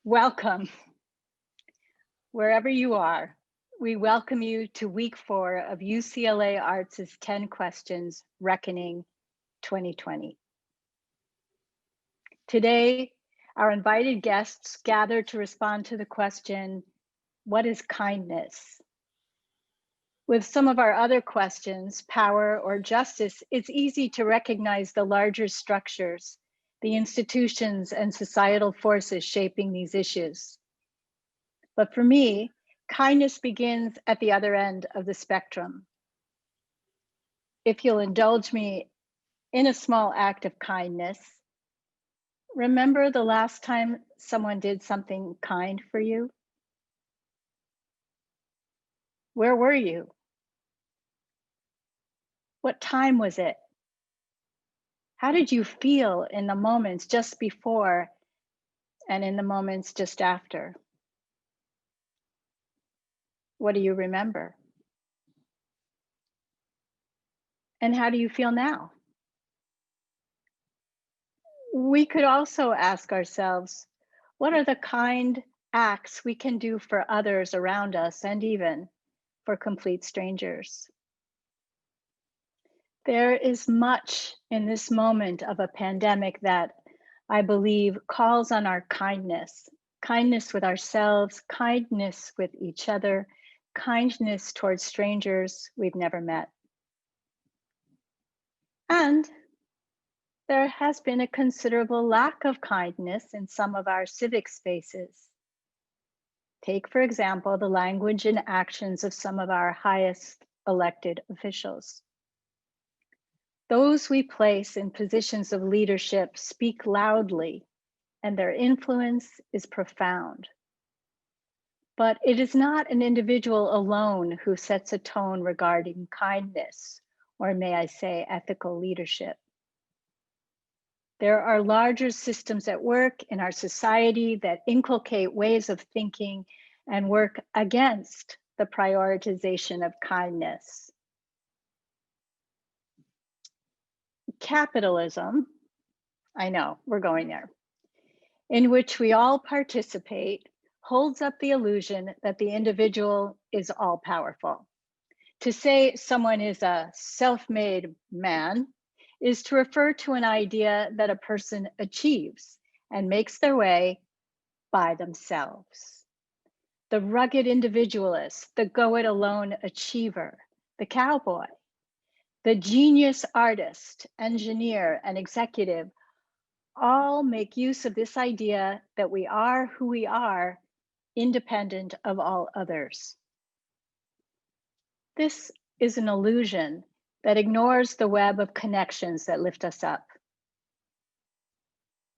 Welcome, wherever you are. We welcome you to week 4 of UCLA Arts' 10 Questions Reckoning 2020. Today, our invited guests gather to respond to the question, what is kindness? With some of our other questions, power or justice, it's easy to recognize the larger structures, the institutions and societal forces shaping these issues. But for me, kindness begins at the other end of the spectrum. If you'll indulge me in a small act of kindness, remember the last time someone did something kind for you? Where were you? What time was it? How did you feel in the moments just before and in the moments just after? What do you remember? And how do you feel now? We could also ask ourselves, what are the kind acts we can do for others around us and even for complete strangers? There is much in this moment of a pandemic that I believe calls on our kindness, kindness with ourselves, kindness with each other, kindness towards strangers we've never met. And there has been a considerable lack of kindness in some of our civic spaces. Take, for example, the language and actions of some of our highest elected officials. Those we place in positions of leadership speak loudly, and their influence is profound. But it is not an individual alone who sets a tone regarding kindness, or may I say, ethical leadership. There are larger systems at work in our society that inculcate ways of thinking and work against the prioritization of kindness. Capitalism, I know, we're going there, in which we all participate, holds up the illusion that the individual is all powerful. To say someone is a self-made man is to refer to an idea that a person achieves and makes their way by themselves. The rugged individualist, the go-it-alone achiever, the cowboy, the genius artist, engineer, and executive all make use of this idea that we are who we are, independent of all others. This is an illusion that ignores the web of connections that lift us up.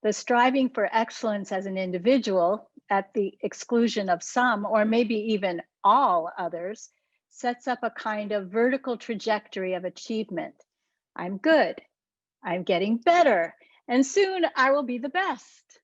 The striving for excellence as an individual at the exclusion of some, or maybe even all others, sets up a kind of vertical trajectory of achievement. I'm good, I'm getting better, and soon I will be the best.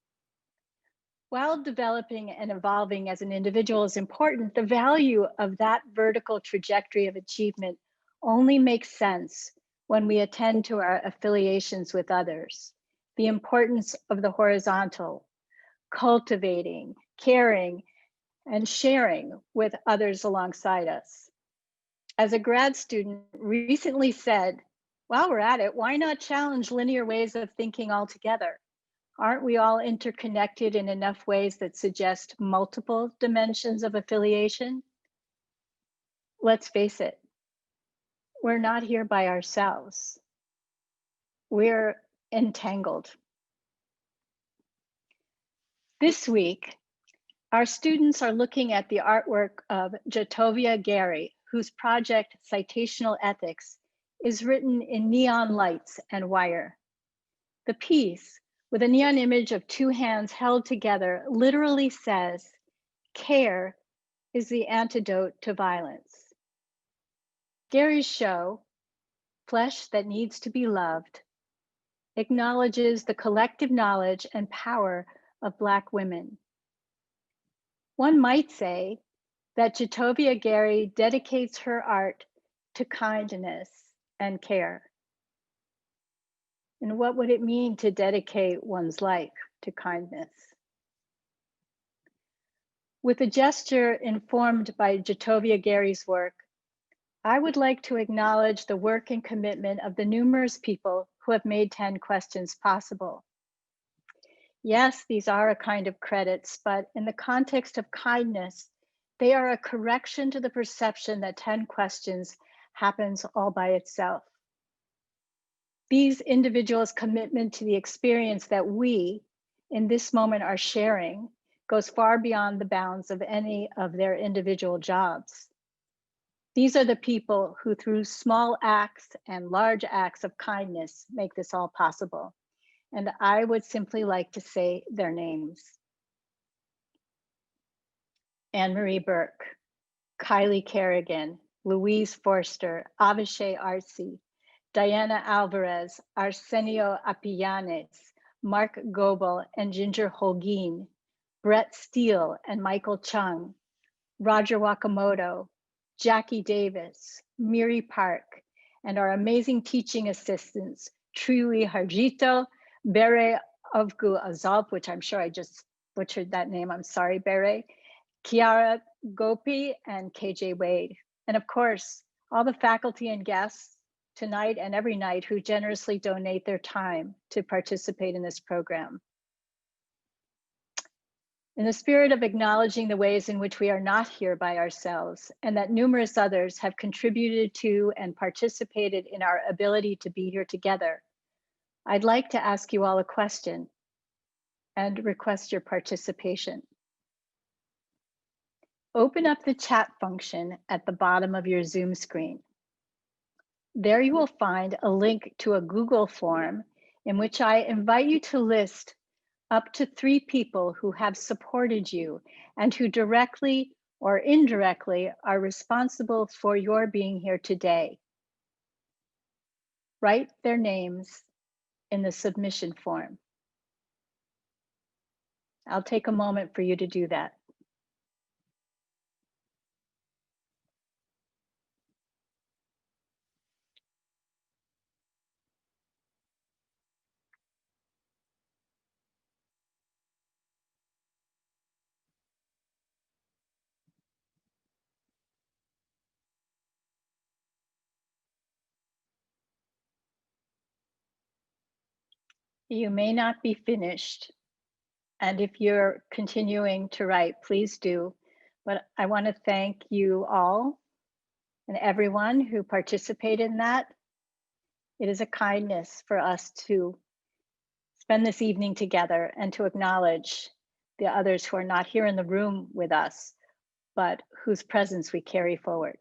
While developing and evolving as an individual is important, the value of that vertical trajectory of achievement only makes sense when we attend to our affiliations with others. The importance of the horizontal, cultivating, caring, and sharing with others alongside us. As a grad student recently said, while we're at it, why not challenge linear ways of thinking altogether? Aren't we all interconnected in enough ways that suggest multiple dimensions of affiliation? Let's face it, we're not here by ourselves. We're entangled. This week, our students are looking at the artwork of Jatovia Gary, whose project Citational Ethics is written in neon lights and wire. The piece, with a neon image of two hands held together, literally says, care is the antidote to violence. Gary's show, Flesh That Needs to Be Loved, acknowledges the collective knowledge and power of Black women. One might say that Jatovia Gary dedicates her art to kindness and care. And what would it mean to dedicate one's life to kindness? With a gesture informed by Jatovia Gary's work, I would like to acknowledge the work and commitment of the numerous people who have made 10 questions possible. Yes, these are a kind of credits, but in the context of kindness, they are a correction to the perception that 10 questions happens all by itself. These individuals' commitment to the experience that we, in this moment, are sharing goes far beyond the bounds of any of their individual jobs. These are the people who, through small acts and large acts of kindness, make this all possible. And I would simply like to say their names. Anne-Marie Burke, Kylie Kerrigan, Louise Forster, Avishai Artsy, Diana Alvarez, Arsenio Apillanes, Mark Goebel and Ginger Holguin, Brett Steele and Michael Chung, Roger Wakamoto, Jackie Davis, Miri Park, and our amazing teaching assistants, Trui Harjito, Bere Ovgu Azov, which I'm sure I just butchered that name, I'm sorry, Bere, Kiara Gopi, and KJ Wade. And of course, all the faculty and guests tonight and every night who generously donate their time to participate in this program. In the spirit of acknowledging the ways in which we are not here by ourselves and that numerous others have contributed to and participated in our ability to be here together, I'd like to ask you all a question and request your participation. Open up the chat function at the bottom of your Zoom screen. There you will find a link to a Google form in which I invite you to list up to 3 people who have supported you and who directly or indirectly are responsible for your being here today. Write their names in the submission form. I'll take a moment for you to do that. You may not be finished, and if you're continuing to write, please do. But I want to thank you all and everyone who participated in that. It is a kindness for us to spend this evening together and to acknowledge the others who are not here in the room with us, but whose presence we carry forward.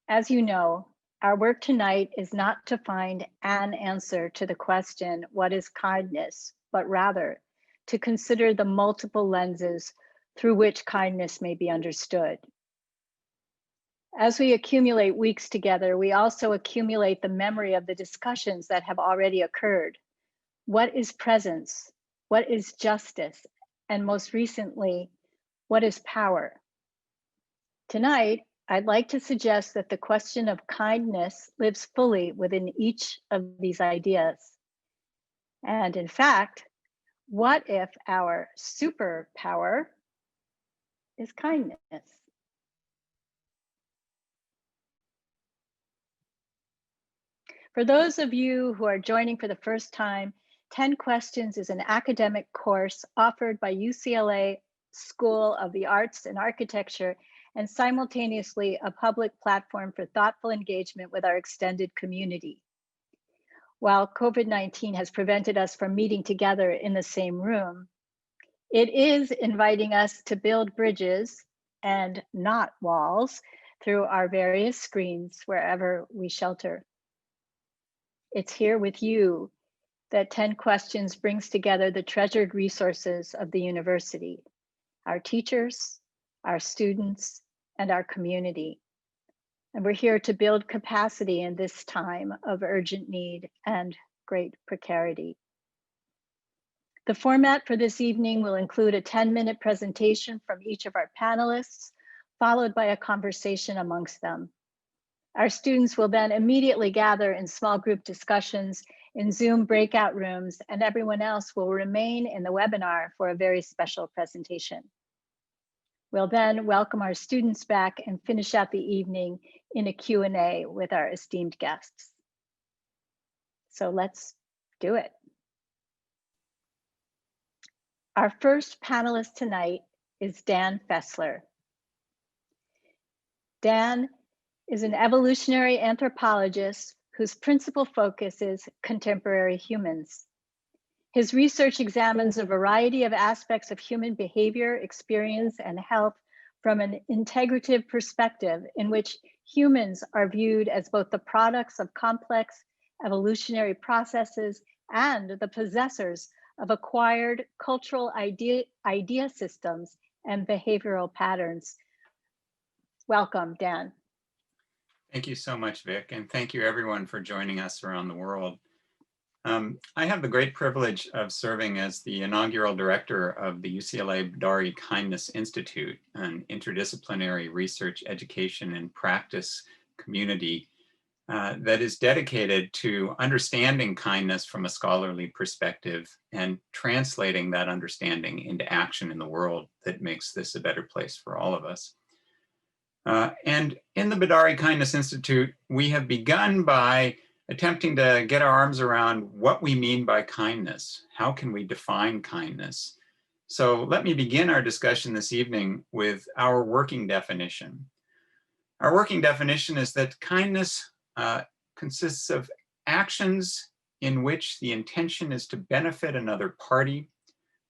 As you know, our work tonight is not to find an answer to the question, what is kindness, but rather to consider the multiple lenses through which kindness may be understood. As we accumulate weeks together, we also accumulate the memory of the discussions that have already occurred. What is presence? What is justice? And most recently, what is power? Tonight, I'd like to suggest that the question of kindness lives fully within each of these ideas. And in fact, what if our superpower is kindness? For those of you who are joining for the first time, 10 Questions is an academic course offered by UCLA School of the Arts and Architecture and simultaneously a public platform for thoughtful engagement with our extended community. While COVID-19 has prevented us from meeting together in the same room, it is inviting us to build bridges and not walls through our various screens wherever we shelter. It's here with you that 10 Questions brings together the treasured resources of the university, our teachers, our students, and our community. And we're here to build capacity in this time of urgent need and great precarity. The format for this evening will include a 10-minute presentation from each of our panelists, followed by a conversation amongst them. Our students will then immediately gather in small group discussions in Zoom breakout rooms, and everyone else will remain in the webinar for a very special presentation. We'll then welcome our students back and finish out the evening in a Q&A with our esteemed guests. So let's do it. Our first panelist tonight is Dan Fessler. Dan is an evolutionary anthropologist whose principal focus is contemporary humans. His research examines a variety of aspects of human behavior, experience, and health from an integrative perspective in which humans are viewed as both the products of complex evolutionary processes and the possessors of acquired cultural idea systems and behavioral patterns. Welcome, Dan. Thank you so much, Vic, and thank you everyone for joining us around the world. I have the great privilege of serving as the inaugural director of the UCLA Bidari Kindness Institute, an interdisciplinary research, education, and practice community that is dedicated to understanding kindness from a scholarly perspective and translating that understanding into action in the world that makes this a better place for all of us. And in the Bidari Kindness Institute, we have begun by attempting to get our arms around what we mean by kindness. How can we define kindness? So let me begin our discussion this evening with our working definition. Our working definition is that kindness consists of actions in which the intention is to benefit another party,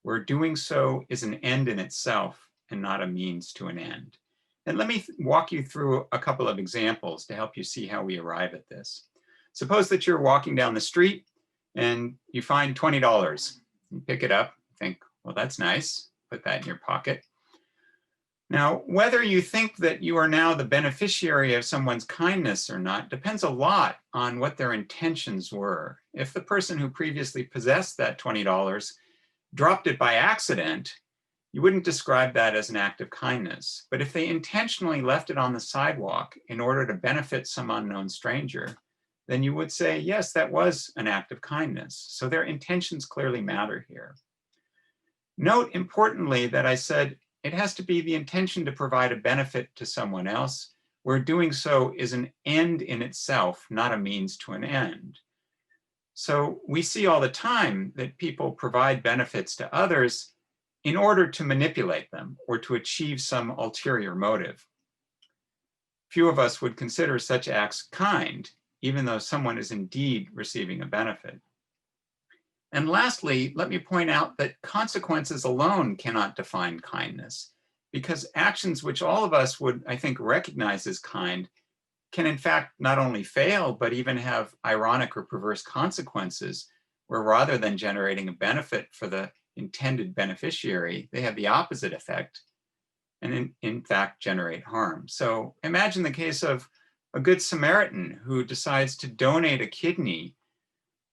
where doing so is an end in itself and not a means to an end. And let me walk you through a couple of examples to help you see how we arrive at this. Suppose that you're walking down the street and you find $20. You pick it up, think, well, that's nice. Put that in your pocket. Now, whether you think that you are now the beneficiary of someone's kindness or not depends a lot on what their intentions were. If the person who previously possessed that $20 dropped it by accident, you wouldn't describe that as an act of kindness. But if they intentionally left it on the sidewalk in order to benefit some unknown stranger, then you would say, yes, that was an act of kindness. So their intentions clearly matter here. Note importantly that I said it has to be the intention to provide a benefit to someone else, where doing so is an end in itself, not a means to an end. So we see all the time that people provide benefits to others in order to manipulate them or to achieve some ulterior motive. Few of us would consider such acts kind, even though someone is indeed receiving a benefit. And lastly, let me point out that consequences alone cannot define kindness, because actions which all of us would, I think, recognize as kind can in fact not only fail, but even have ironic or perverse consequences, where rather than generating a benefit for the intended beneficiary, they have the opposite effect and in fact generate harm. So imagine the case of a good Samaritan who decides to donate a kidney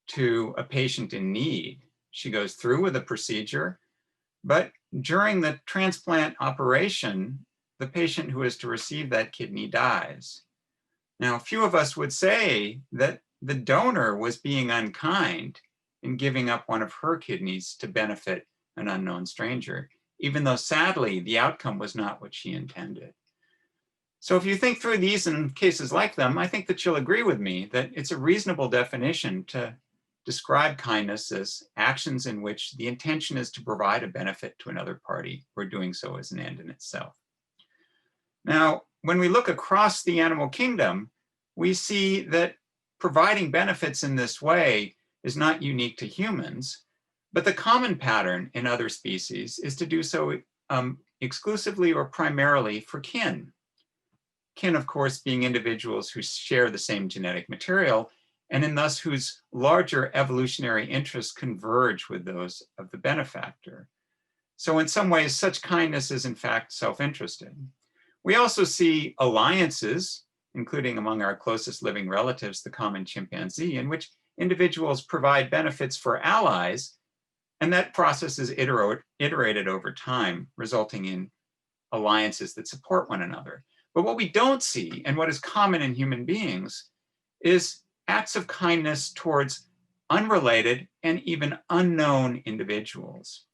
to a patient in need. She goes through with the procedure, but during the transplant operation, the patient who is to receive that kidney dies. Now, few of us would say that the donor was being unkind in giving up one of her kidneys to benefit an unknown stranger, even though sadly the outcome was not what she intended. So if you think through these and cases like them, I think that you'll agree with me that it's a reasonable definition to describe kindness as actions in which the intention is to provide a benefit to another party, where doing so is an end in itself. Now, when we look across the animal kingdom, we see that providing benefits in this way is not unique to humans, but the common pattern in other species is to do so exclusively or primarily for kin. Kin, of course, being individuals who share the same genetic material and in thus whose larger evolutionary interests converge with those of the benefactor. So in some ways, such kindness is in fact self-interested. We also see alliances, including among our closest living relatives, the common chimpanzee, in which individuals provide benefits for allies, and that process is iterated over time, resulting in alliances that support one another. But what we don't see, and what is common in human beings, is acts of kindness towards unrelated, and even unknown individuals.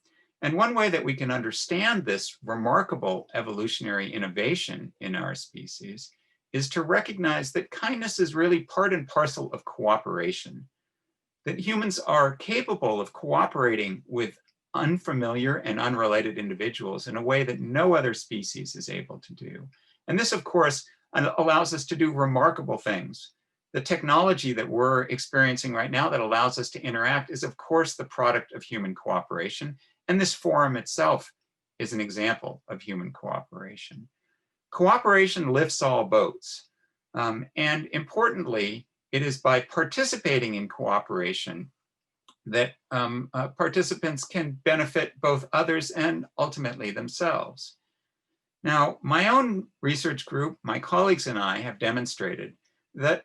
And one way that we can understand this remarkable evolutionary innovation in our species is to recognize that kindness is really part and parcel of cooperation, that humans are capable of cooperating with unfamiliar and unrelated individuals in a way that no other species is able to do. And this, of course, allows us to do remarkable things. The technology that we're experiencing right now that allows us to interact is, of course, the product of human cooperation. And this forum itself is an example of human cooperation. Cooperation lifts all boats. And importantly, it is by participating in cooperation that participants can benefit both others and ultimately themselves. Now, my own research group, my colleagues and I have demonstrated that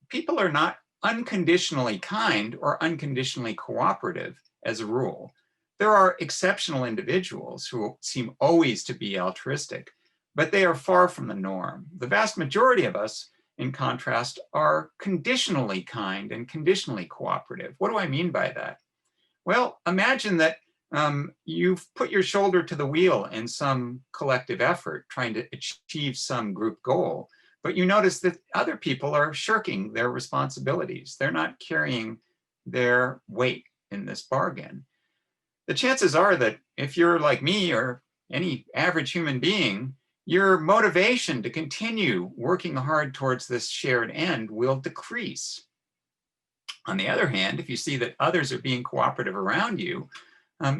people are not unconditionally kind or unconditionally cooperative as a rule. There are exceptional individuals who seem always to be altruistic, but they are far from the norm. The vast majority of us, in contrast, are conditionally kind and conditionally cooperative. What do I mean by that? Well, imagine that you've put your shoulder to the wheel in some collective effort trying to achieve some group goal, but you notice that other people are shirking their responsibilities. They're not carrying their weight in this bargain. The chances are that if you're like me or any average human being, your motivation to continue working hard towards this shared end will decrease. On the other hand, if you see that others are being cooperative around you,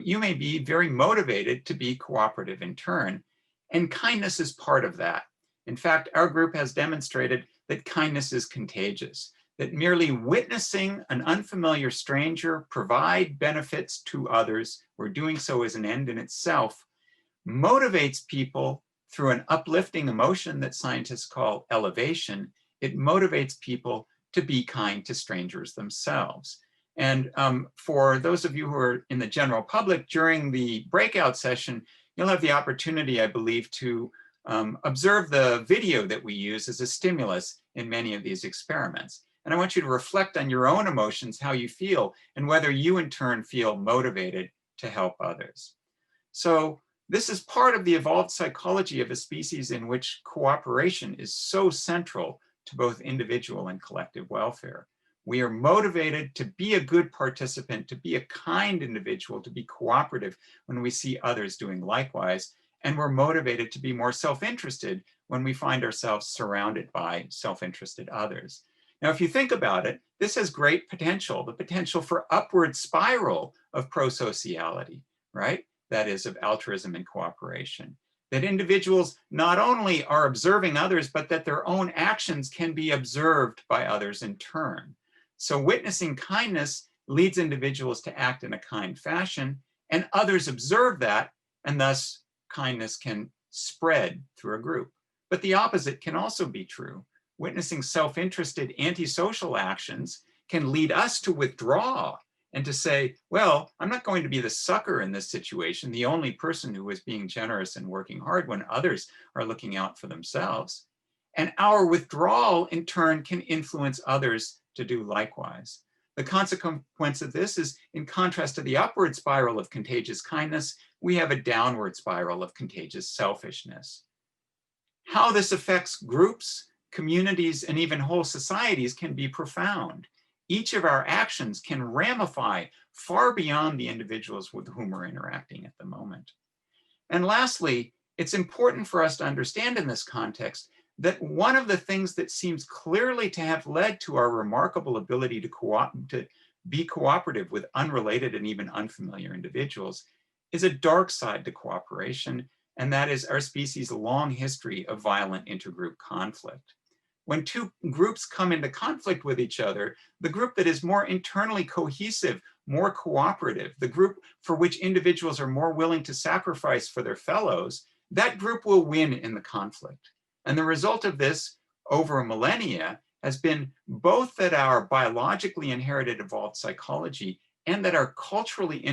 you may be very motivated to be cooperative in turn. And kindness is part of that. In fact, our group has demonstrated that kindness is contagious, that merely witnessing an unfamiliar stranger provide benefits to others, or doing so as an end in itself, motivates people through an uplifting emotion that scientists call elevation. It motivates people to be kind to strangers themselves. And for those of you who are in the general public, during the breakout session, you'll have the opportunity, I believe, to observe the video that we use as a stimulus in many of these experiments. And I want you to reflect on your own emotions, how you feel, and whether you in turn feel motivated to help others. So this is part of the evolved psychology of a species in which cooperation is so central to both individual and collective welfare. We are motivated to be a good participant, to be a kind individual, to be cooperative when we see others doing likewise. And we're motivated to be more self-interested when we find ourselves surrounded by self-interested others. Now, if you think about it, this has great potential, the potential for upward spiral of prosociality, right? That is, of altruism and cooperation. That individuals not only are observing others, but that their own actions can be observed by others in turn. So witnessing kindness leads individuals to act in a kind fashion, and others observe that, and thus kindness can spread through a group. But the opposite can also be true. Witnessing self-interested antisocial actions can lead us to withdraw and to say, well, I'm not going to be the sucker in this situation, the only person who is being generous and working hard when others are looking out for themselves. And our withdrawal in turn can influence others to do likewise. The consequence of this is, in contrast to the upward spiral of contagious kindness, we have a downward spiral of contagious selfishness. How this affects groups, communities, and even whole societies can be profound. Each of our actions can ramify far beyond the individuals with whom we're interacting at the moment. And lastly, it's important for us to understand in this context that one of the things that seems clearly to have led to our remarkable ability to be cooperative with unrelated and even unfamiliar individuals is a dark side to cooperation, and that is our species' long history of violent intergroup conflict. When two groups come into conflict with each other, the group that is more internally cohesive, more cooperative, the group for which individuals are more willing to sacrifice for their fellows, that group will win in the conflict. And the result of this over millennia has been both that our biologically inherited evolved psychology and that our culturally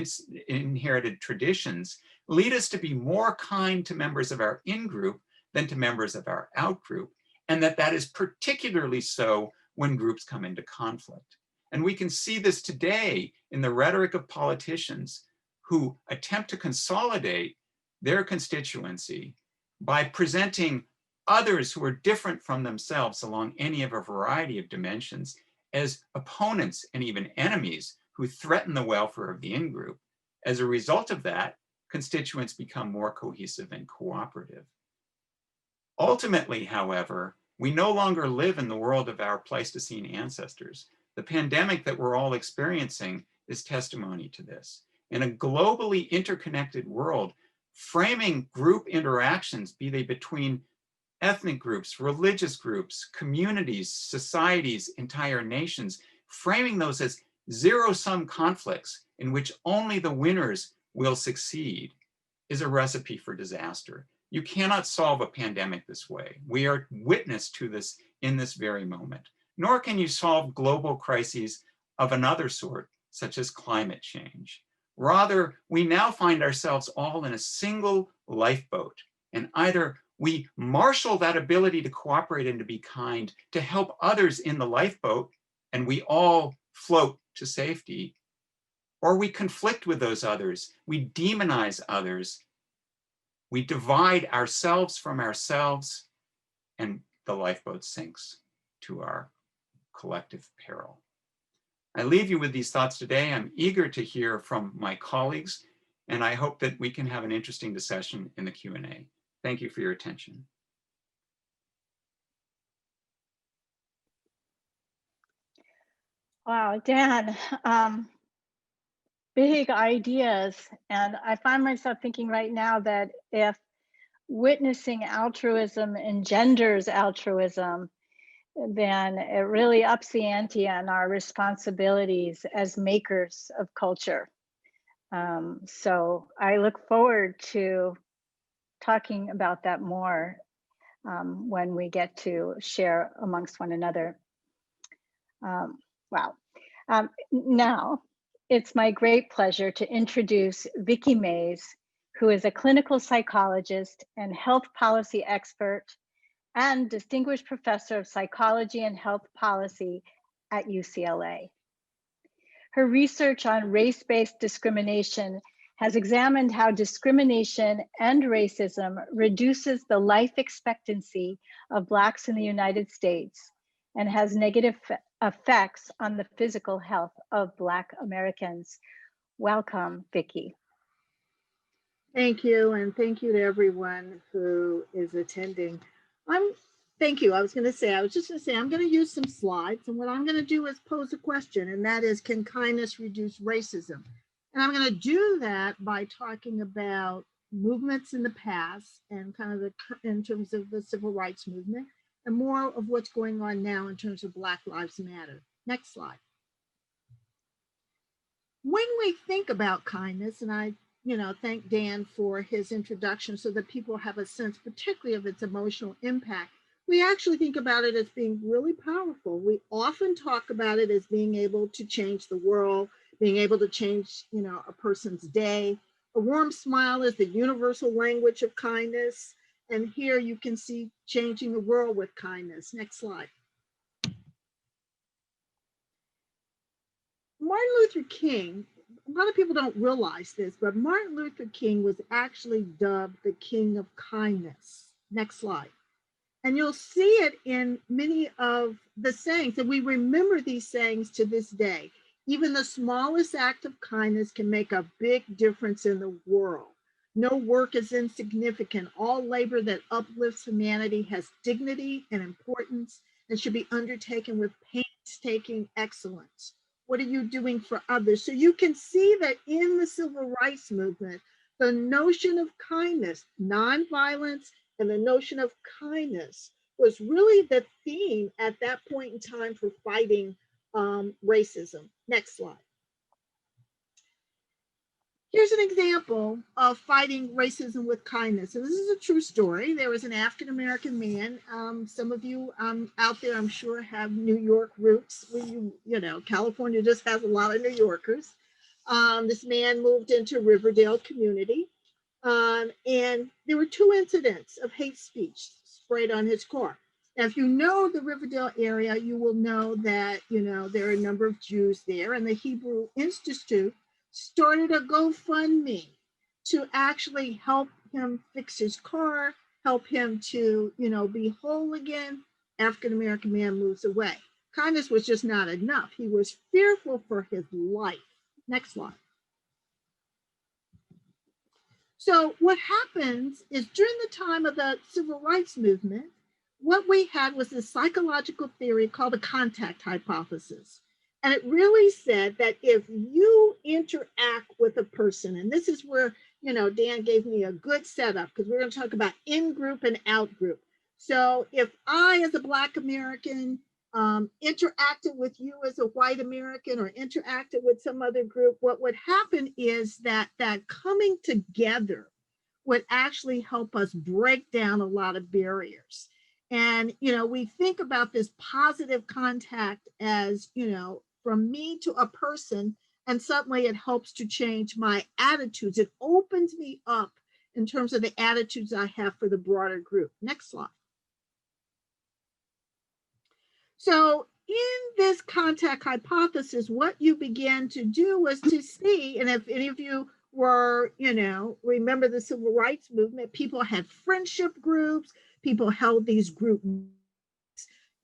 inherited traditions lead us to be more kind to members of our in-group than to members of our out-group, and that is particularly so when groups come into conflict. And we can see this today in the rhetoric of politicians who attempt to consolidate their constituency by presenting others who are different from themselves along any of a variety of dimensions as opponents and even enemies who threaten the welfare of the in-group. As a result of that, constituents become more cohesive and cooperative. Ultimately, however, we no longer live in the world of our Pleistocene ancestors. The pandemic that we're all experiencing is testimony to this. In a globally interconnected world, framing group interactions, be they between ethnic groups, religious groups, communities, societies, entire nations, framing those as zero-sum conflicts in which only the winners will succeed is a recipe for disaster. You cannot solve a pandemic this way. We are witness to this in this very moment. Nor can you solve global crises of another sort, such as climate change. Rather, we now find ourselves all in a single lifeboat, and either we marshal that ability to cooperate and to be kind to help others in the lifeboat, and we all float to safety, or we conflict with those others, we demonize others, we divide ourselves from ourselves, and the lifeboat sinks to our collective peril. I leave you with these thoughts today. I'm eager to hear from my colleagues, and I hope that we can have an interesting discussion in the Q&A. Thank you for your attention. Wow, Dan, big ideas. And I find myself thinking right now that if witnessing altruism engenders altruism, then it really ups the ante on our responsibilities as makers of culture. So I look forward to talking about that more when we get to share amongst one another. Wow. Now, it's my great pleasure to introduce Vicki Mays, who is a clinical psychologist and health policy expert and distinguished professor of psychology and health policy at UCLA. Her research on race-based discrimination has examined how discrimination and racism reduces the life expectancy of Blacks in the United States and has negative effects on the physical health of Black Americans. Welcome, Vicki. Thank you, and thank you to everyone who is attending. Thank you. I was just going to say, I'm going to use some slides, and what I'm going to do is pose a question, and that is, can kindness reduce racism? And I'm going to do that by talking about movements in the past and kind of in terms of the civil rights movement, and more of what's going on now in terms of Black Lives Matter. Next slide. When we think about kindness, and I thank Dan for his introduction so that people have a sense, particularly of its emotional impact, we actually think about it as being really powerful. We often talk about it as being able to change the world, being able to change, a person's day. A warm smile is the universal language of kindness. And here you can see changing the world with kindness. Next slide. Martin Luther King, a lot of people don't realize this, but Martin Luther King was actually dubbed the King of Kindness. Next slide. And you'll see it in many of the sayings, and we remember these sayings to this day. Even the smallest act of kindness can make a big difference in the world. No work is insignificant. All labor that uplifts humanity has dignity and importance and should be undertaken with painstaking excellence. What are you doing for others? So you can see that in the civil rights movement, the notion of kindness, nonviolence, and the notion of kindness was really the theme at that point in time for fighting racism. Next slide. Here's an example of fighting racism with kindness. And this is a true story. There was an African-American man. Some of you out there, I'm sure, have New York roots. California just has a lot of New Yorkers. This man moved into Riverdale community. And there were 2 incidents of hate speech sprayed on his car. Now, if you know the Riverdale area, you will know that, there are a number of Jews there, and the Hebrew Institute started a GoFundMe to actually help him fix his car, help him to, be whole again. African-American man moves away. Kindness was just not enough. He was fearful for his life. Next slide. So what happens is during the time of the civil rights movement, what we had was this psychological theory called the contact hypothesis. And it really said that if you interact with a person, and this is where, Dan gave me a good setup because we're going to talk about in-group and out-group. So if I, as a Black American, interacted with you as a white American or interacted with some other group, what would happen is that coming together would actually help us break down a lot of barriers. And, we think about this positive contact as, from me to a person, and suddenly it helps to change my attitudes. It opens me up in terms of the attitudes I have for the broader group. Next slide. So in this contact hypothesis, what you began to do was to see, and if any of you were, remember the civil rights movement, people had friendship groups, people held these groups.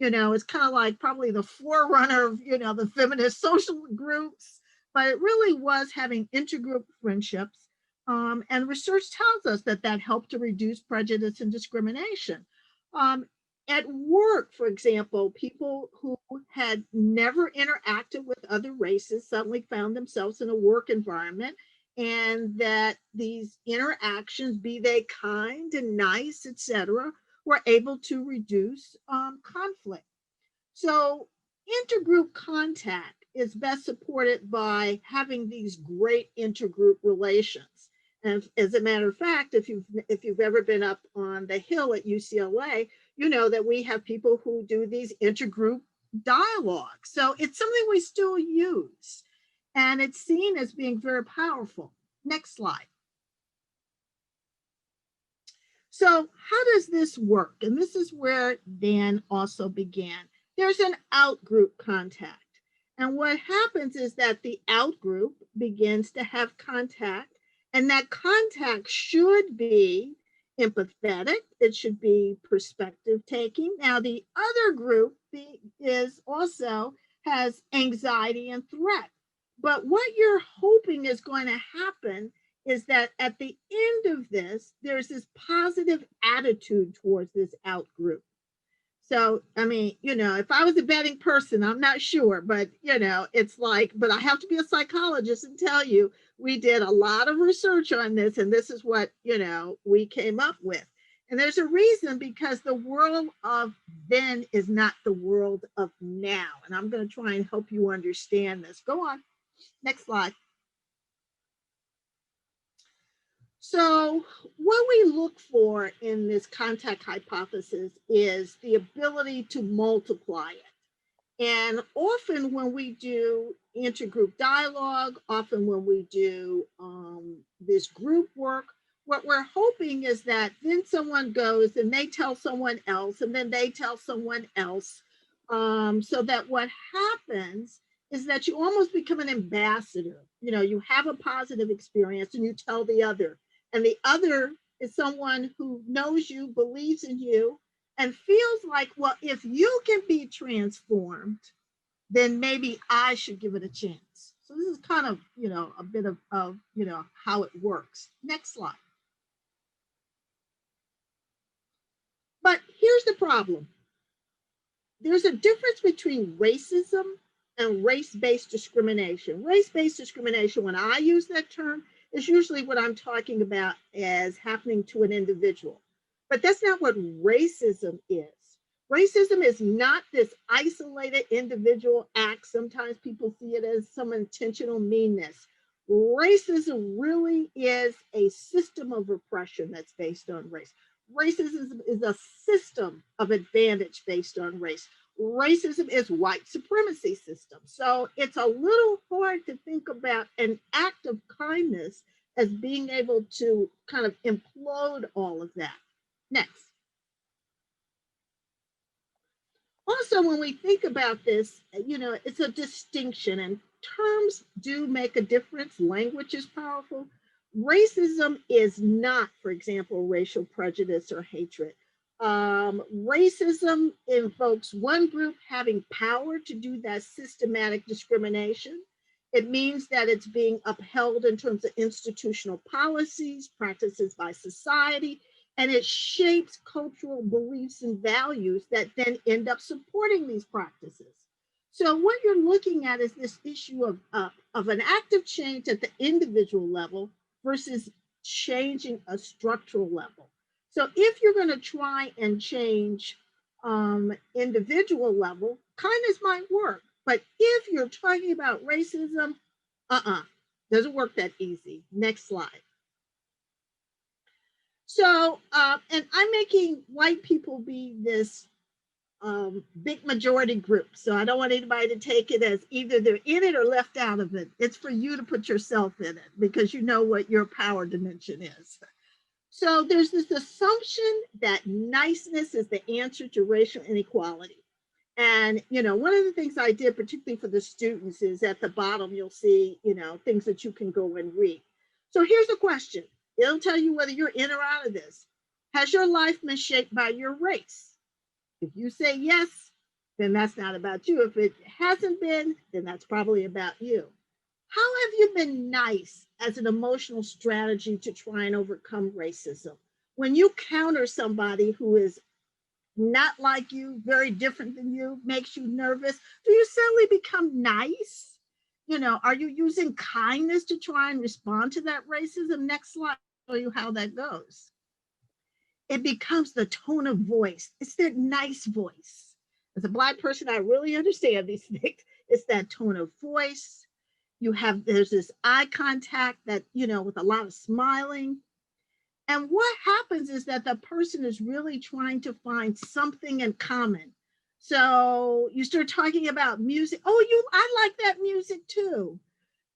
It's kind of like probably the forerunner of, the feminist social groups, but it really was having intergroup friendships. And research tells us that helped to reduce prejudice and discrimination. At work, for example, people who had never interacted with other races suddenly found themselves in a work environment, and that these interactions, be they kind and nice, etc., were able to reduce conflict. So intergroup contact is best supported by having these great intergroup relations. And as a matter of fact, if you've ever been up on the Hill at UCLA, you know that we have people who do these intergroup dialogues. So it's something we still use, and it's seen as being very powerful. Next slide. So how does this work? And this is where Dan also began. There's an out-group contact. And what happens is that the out-group begins to have contact, and that contact should be empathetic. It should be perspective taking. Now, the other group is also has anxiety and threat. But what you're hoping is going to happen is that at the end of this, there's this positive attitude towards this out group. So, I mean, if I was a betting person, I'm not sure, but, it's like, but I have to be a psychologist and tell you, we did a lot of research on this, and this is what, we came up with. And there's a reason, because the world of then is not the world of now. And I'm going to try and help you understand this. Go on. Next slide. So what we look for in this contact hypothesis is the ability to multiply it. And often when we do intergroup dialogue, often when we do this group work, what we're hoping is that then someone goes and they tell someone else, and then they tell someone else, so that what happens is that you almost become an ambassador. You have a positive experience and you tell the other. And the other is someone who knows you, believes in you, and feels like, well, if you can be transformed, then maybe I should give it a chance. So this is kind of, a bit of how it works. Next slide. But here's the problem. There's a difference between racism and race-based discrimination. Race-based discrimination, when I use that term, is usually what I'm talking about as happening to an individual. But that's not what racism is. Racism is not this isolated individual act. Sometimes people see it as some intentional meanness. Racism really is a system of oppression that's based on race. Racism is a system of advantage based on race. Racism is white supremacy system. So it's a little hard to think about an act of kindness as being able to kind of implode all of that. Next. Also, when we think about this, it's a distinction, and terms do make a difference. Language is powerful. Racism is not, for example, racial prejudice or hatred. Racism invokes one group having power to do that systematic discrimination. It means that it's being upheld in terms of institutional policies, practices by society, and it shapes cultural beliefs and values that then end up supporting these practices. So what you're looking at is this issue of an active change at the individual level versus changing a structural level. So if you're going to try and change individual level, kindness might work. But if you're talking about racism, doesn't work that easy. Next slide. So, and I'm making white people be this big majority group. So I don't want anybody to take it as either they're in it or left out of it. It's for you to put yourself in it because you know what your power dimension is. So there's this assumption that niceness is the answer to racial inequality. And, one of the things I did, particularly for the students, is at the bottom, you'll see, things that you can go and read. So here's a question. It'll tell you whether you're in or out of this. Has your life been shaped by your race? If you say yes, then that's not about you. If it hasn't been, then that's probably about you. How have you been nice as an emotional strategy to try and overcome racism? When you counter somebody who is not like you, very different than you, makes you nervous, do you suddenly become nice? Are you using kindness to try and respond to that racism? Next slide, I'll show you how that goes. It becomes the tone of voice. It's that nice voice. As a Black person, I really understand these things. It's that tone of voice. There's this eye contact that, with a lot of smiling. And what happens is that the person is really trying to find something in common. So you start talking about music. Oh, I like that music too,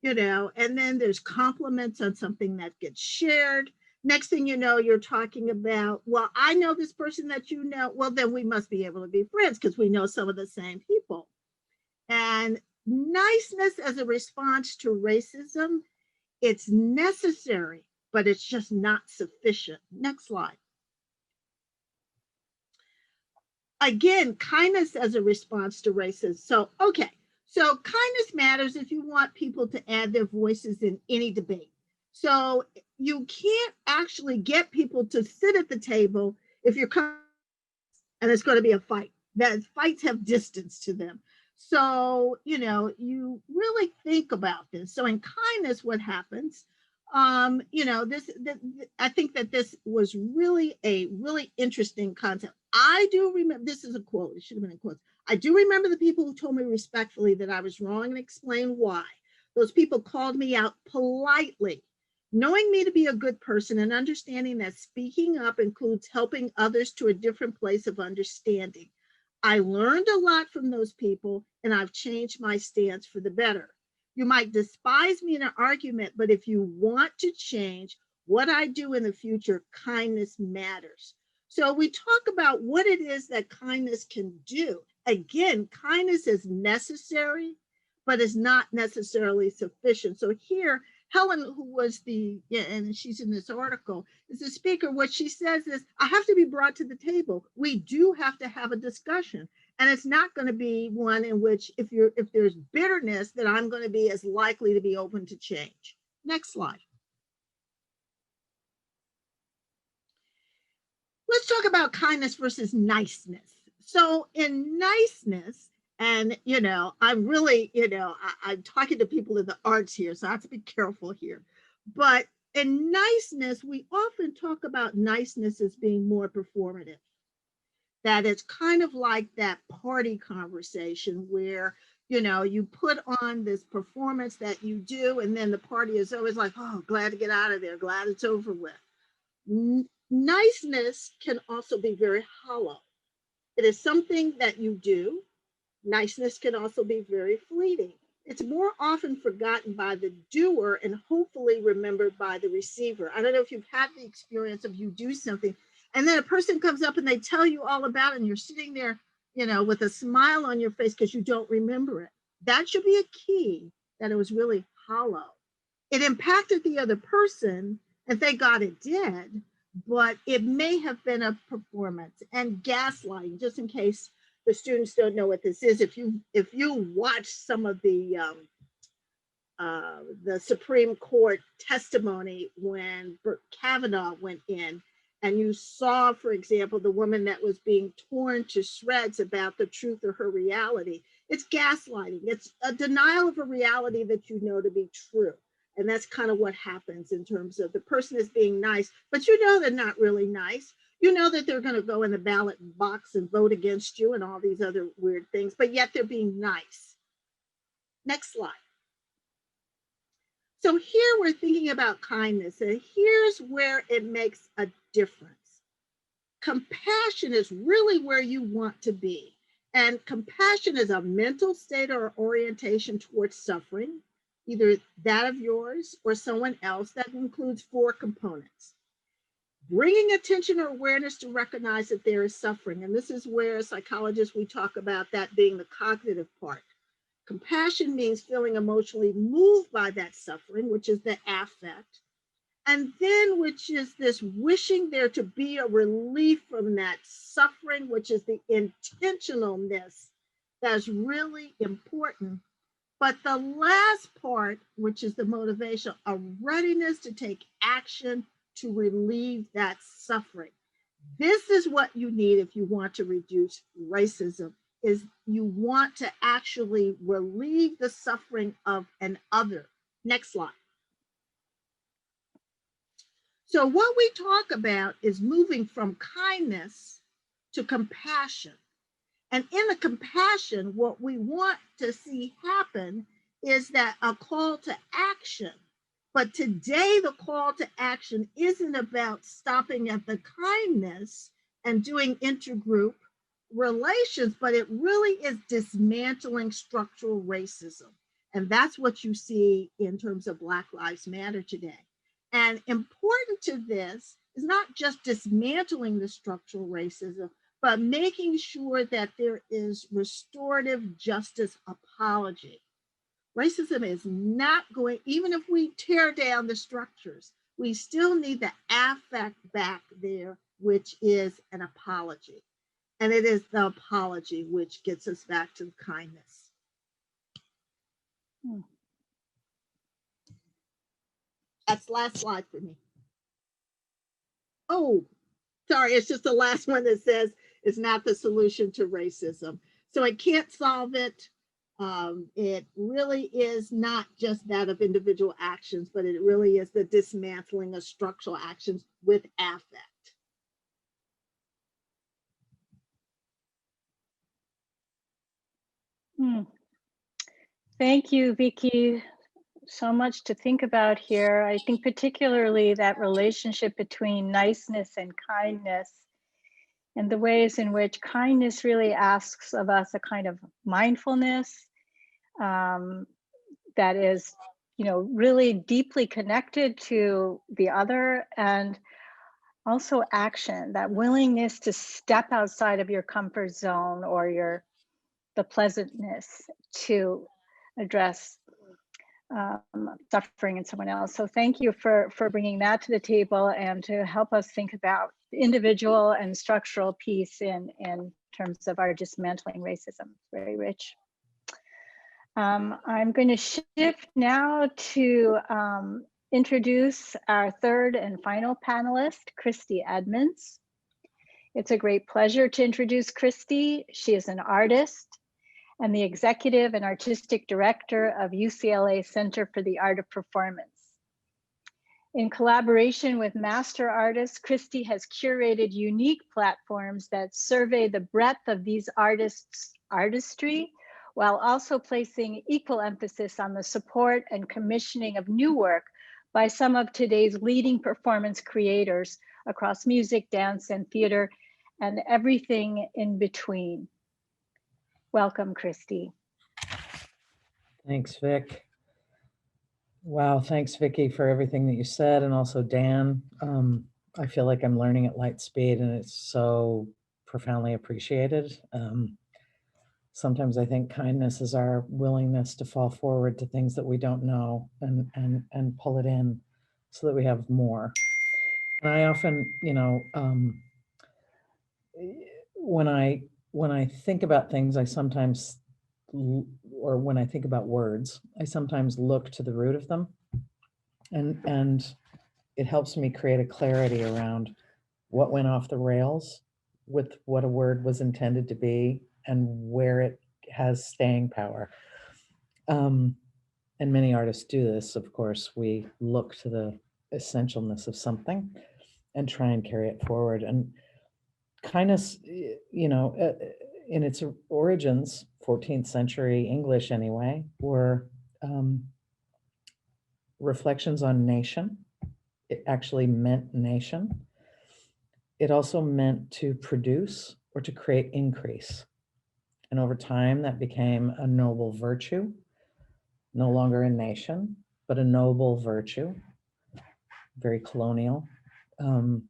and then there's compliments on something that gets shared. Next thing you know, you're talking about, well, I know this person that you know. Well, then we must be able to be friends because we know some of the same people. And niceness as a response to racism, it's necessary, but it's just not sufficient. Next slide. Again, kindness as a response to racism. So kindness matters if you want people to add their voices in any debate. So you can't actually get people to sit at the table if you're and it's going to be a fight. That fights have distance to them. So, you really think about this. So in kindness, what happens? I think that this was really a really interesting concept. I do remember, this is a quote, it should have been in quotes. I do remember the people who told me respectfully that I was wrong and explained why. Those people called me out politely, knowing me to be a good person and understanding that speaking up includes helping others to a different place of understanding. I learned a lot from those people, and I've changed my stance for the better. You might despise me in an argument, but if you want to change what I do in the future, kindness matters. So we talk about what it is that kindness can do. Again, kindness is necessary, but is not necessarily sufficient. So here, Helen, who was and she's in this article, is the speaker. What she says is, I have to be brought to the table. We do have to have a discussion. And it's not going to be one in which if there's bitterness, that I'm going to be as likely to be open to change. Next slide. Let's talk about kindness versus niceness. So in niceness, and, I'm really, I'm talking to people in the arts here, so I have to be careful here. But in niceness, we often talk about niceness as being more performative. That it's kind of like that party conversation where, you put on this performance that you do, and then the party is always like, oh, glad to get out of there, glad it's over with. Niceness can also be very hollow. It is something that you do. Niceness can also be very fleeting. It's more often forgotten by the doer and hopefully remembered by the receiver. I don't know if you've had the experience of you do something and then a person comes up and they tell you all about it and you're sitting there with a smile on your face because you don't remember it. That should be a key that it was really hollow. It impacted the other person, and thank God it did, but it may have been a performance. And gaslighting, just in case the students don't know what this is, if you watch some of the Supreme Court testimony when Kavanaugh went in, and you saw, for example, the woman that was being torn to shreds about the truth of her reality, it's gaslighting. It's a denial of a reality that you know to be true. And that's kind of what happens in terms of the person is being nice, but you know they're not really nice. You know that they're going to go in the ballot box and vote against you and all these other weird things, but yet they're being nice. Next slide. So here we're thinking about kindness, and here's where it makes a difference. Compassion is really where you want to be. And compassion is a mental state or orientation towards suffering, either that of yours or someone else. That includes 4 components. Bringing attention or awareness to recognize that there is suffering. And this is where psychologists, we talk about that being the cognitive part. Compassion means feeling emotionally moved by that suffering, which is the affect. And then, which is this wishing there to be a relief from that suffering, which is the intentionalness that's really important. But the last part, which is the motivation, a readiness to take action to relieve that suffering. This is what you need if you want to reduce racism, is you want to actually relieve the suffering of an other. Next slide. So what we talk about is moving from kindness to compassion. And in the compassion, what we want to see happen is that a call to action. But today, the call to action isn't about stopping at the kindness and doing intergroup relations, but it really is dismantling structural racism. And that's what you see in terms of Black Lives Matter today. And important to this is not just dismantling the structural racism, but making sure that there is restorative justice apology. Racism is not going, even if we tear down the structures, we still need the affect back there, which is an apology. And it is the apology which gets us back to kindness. That's the last slide for me. Oh, sorry, it's just the last one that says it's not the solution to racism. So it can't solve it. It really is not just that of individual actions, but it really is the dismantling of structural actions with affect. Thank you, Vicki. So much to think about here. I think particularly that relationship between niceness and kindness, and the ways in which kindness really asks of us a kind of mindfulness that is, really deeply connected to the other, and also action, that willingness to step outside of your comfort zone or the pleasantness to address suffering in someone else. So thank you for bringing that to the table and to help us think about individual and structural piece in terms of our dismantling racism. Very rich. I'm going to shift now to introduce our third and final panelist, Christy Edmonds. It's a great pleasure to introduce Christy. She is an artist and the executive and artistic director of UCLA Center for the Art of Performance. In collaboration with master artists, Christy has curated unique platforms that survey the breadth of these artists' artistry, while also placing equal emphasis on the support and commissioning of new work by some of today's leading performance creators across music, dance, and theater, and everything in between. Welcome, Christy. Thanks, Vic. Wow, thanks, Vicki, for everything that you said, and also Dan. I feel like I'm learning at light speed, and it's so profoundly appreciated. Sometimes I think kindness is our willingness to fall forward to things that we don't know and pull it in so that we have more. And I often, when I think about things, I sometimes, or when I think about words, I sometimes look to the root of them, and it helps me create a clarity around what went off the rails with what a word was intended to be and where it has staying power. And many artists do this, of course. We look to the essentialness of something and try and carry it forward. And kindness, in its origins, 14th century English anyway, were reflections on nation. It actually meant nation. It also meant to produce or to create increase. And over time, that became a noble virtue, no longer a nation, but a noble virtue, very colonial. And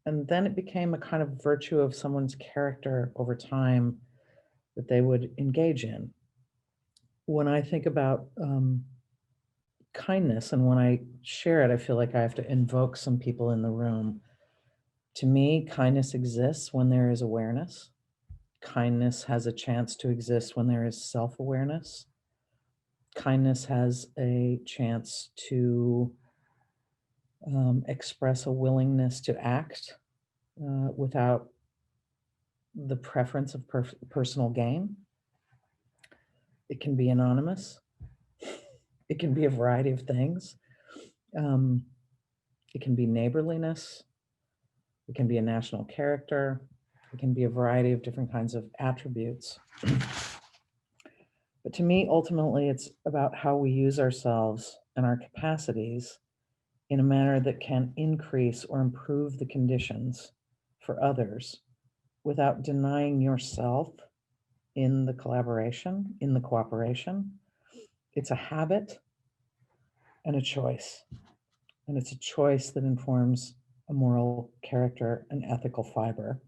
then it became a kind of virtue of someone's character over time that they would engage in. When I think about kindness and when I share it, I feel like I have to invoke some people in the room. To me, kindness exists when there is awareness. Kindness has a chance to exist when there is self-awareness. Kindness has a chance to express a willingness to act without the preference of personal gain. It can be anonymous. It can be a variety of things. It can be neighborliness. It can be a national character. It can be a variety of different kinds of attributes. But to me, ultimately, it's about how we use ourselves and our capacities in a manner that can increase or improve the conditions for others without denying yourself in the collaboration, in the cooperation. It's a habit and a choice. And it's a choice that informs a moral character and ethical fiber.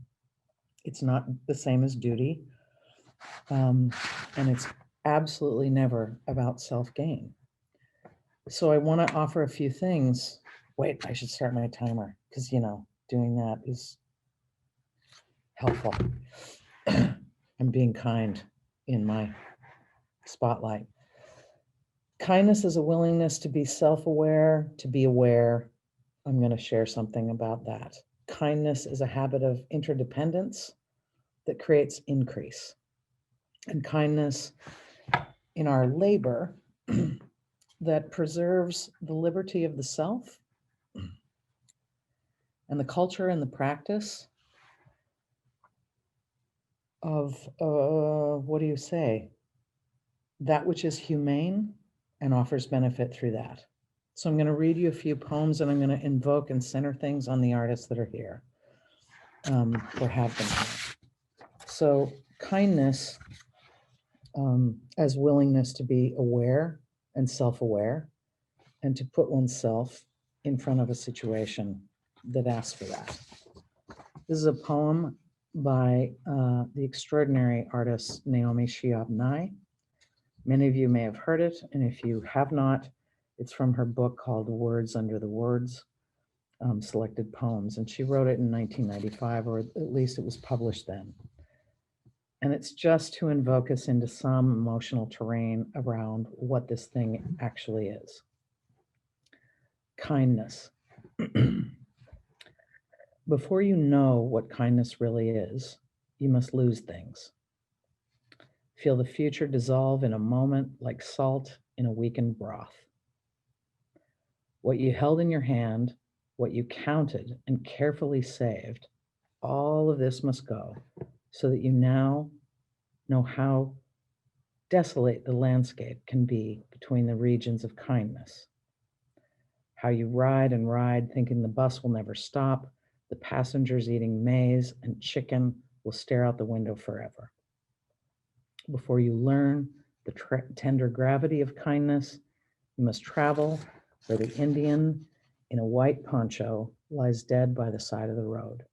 It's not the same as duty. And it's absolutely never about self-gain. So I want to offer a few things. Wait, I should start my timer because, doing that is helpful. I'm being kind in my spotlight. Kindness is a willingness to be self-aware, to be aware. I'm going to share something about that. Kindness is a habit of interdependence that creates increase. And kindness in our labor that preserves the liberty of the self and the culture and the practice of, that which is humane and offers benefit through that. So I'm going to read you a few poems and I'm going to invoke and center things on the artists that are here or have been here. So kindness as willingness to be aware and self-aware and to put oneself in front of a situation that asks for that. This is a poem by the extraordinary artist Naomi Shihab Nye. Many of you may have heard it, and if you have not, it's from her book called Words Under the Words, Selected Poems, and she wrote it in 1995, or at least it was published then. And it's just to invoke us into some emotional terrain around what this thing actually is. Kindness. Before you know what kindness really is, you must lose things. Feel the future dissolve in a moment like salt in a weakened broth. What you held in your hand, what you counted and carefully saved, all of this must go so that you now know how desolate the landscape can be between the regions of kindness. How you ride and ride thinking the bus will never stop, the passengers eating maize and chicken will stare out the window forever. Before you learn the tender gravity of kindness, you must travel where the Indian in a white poncho lies dead by the side of the road.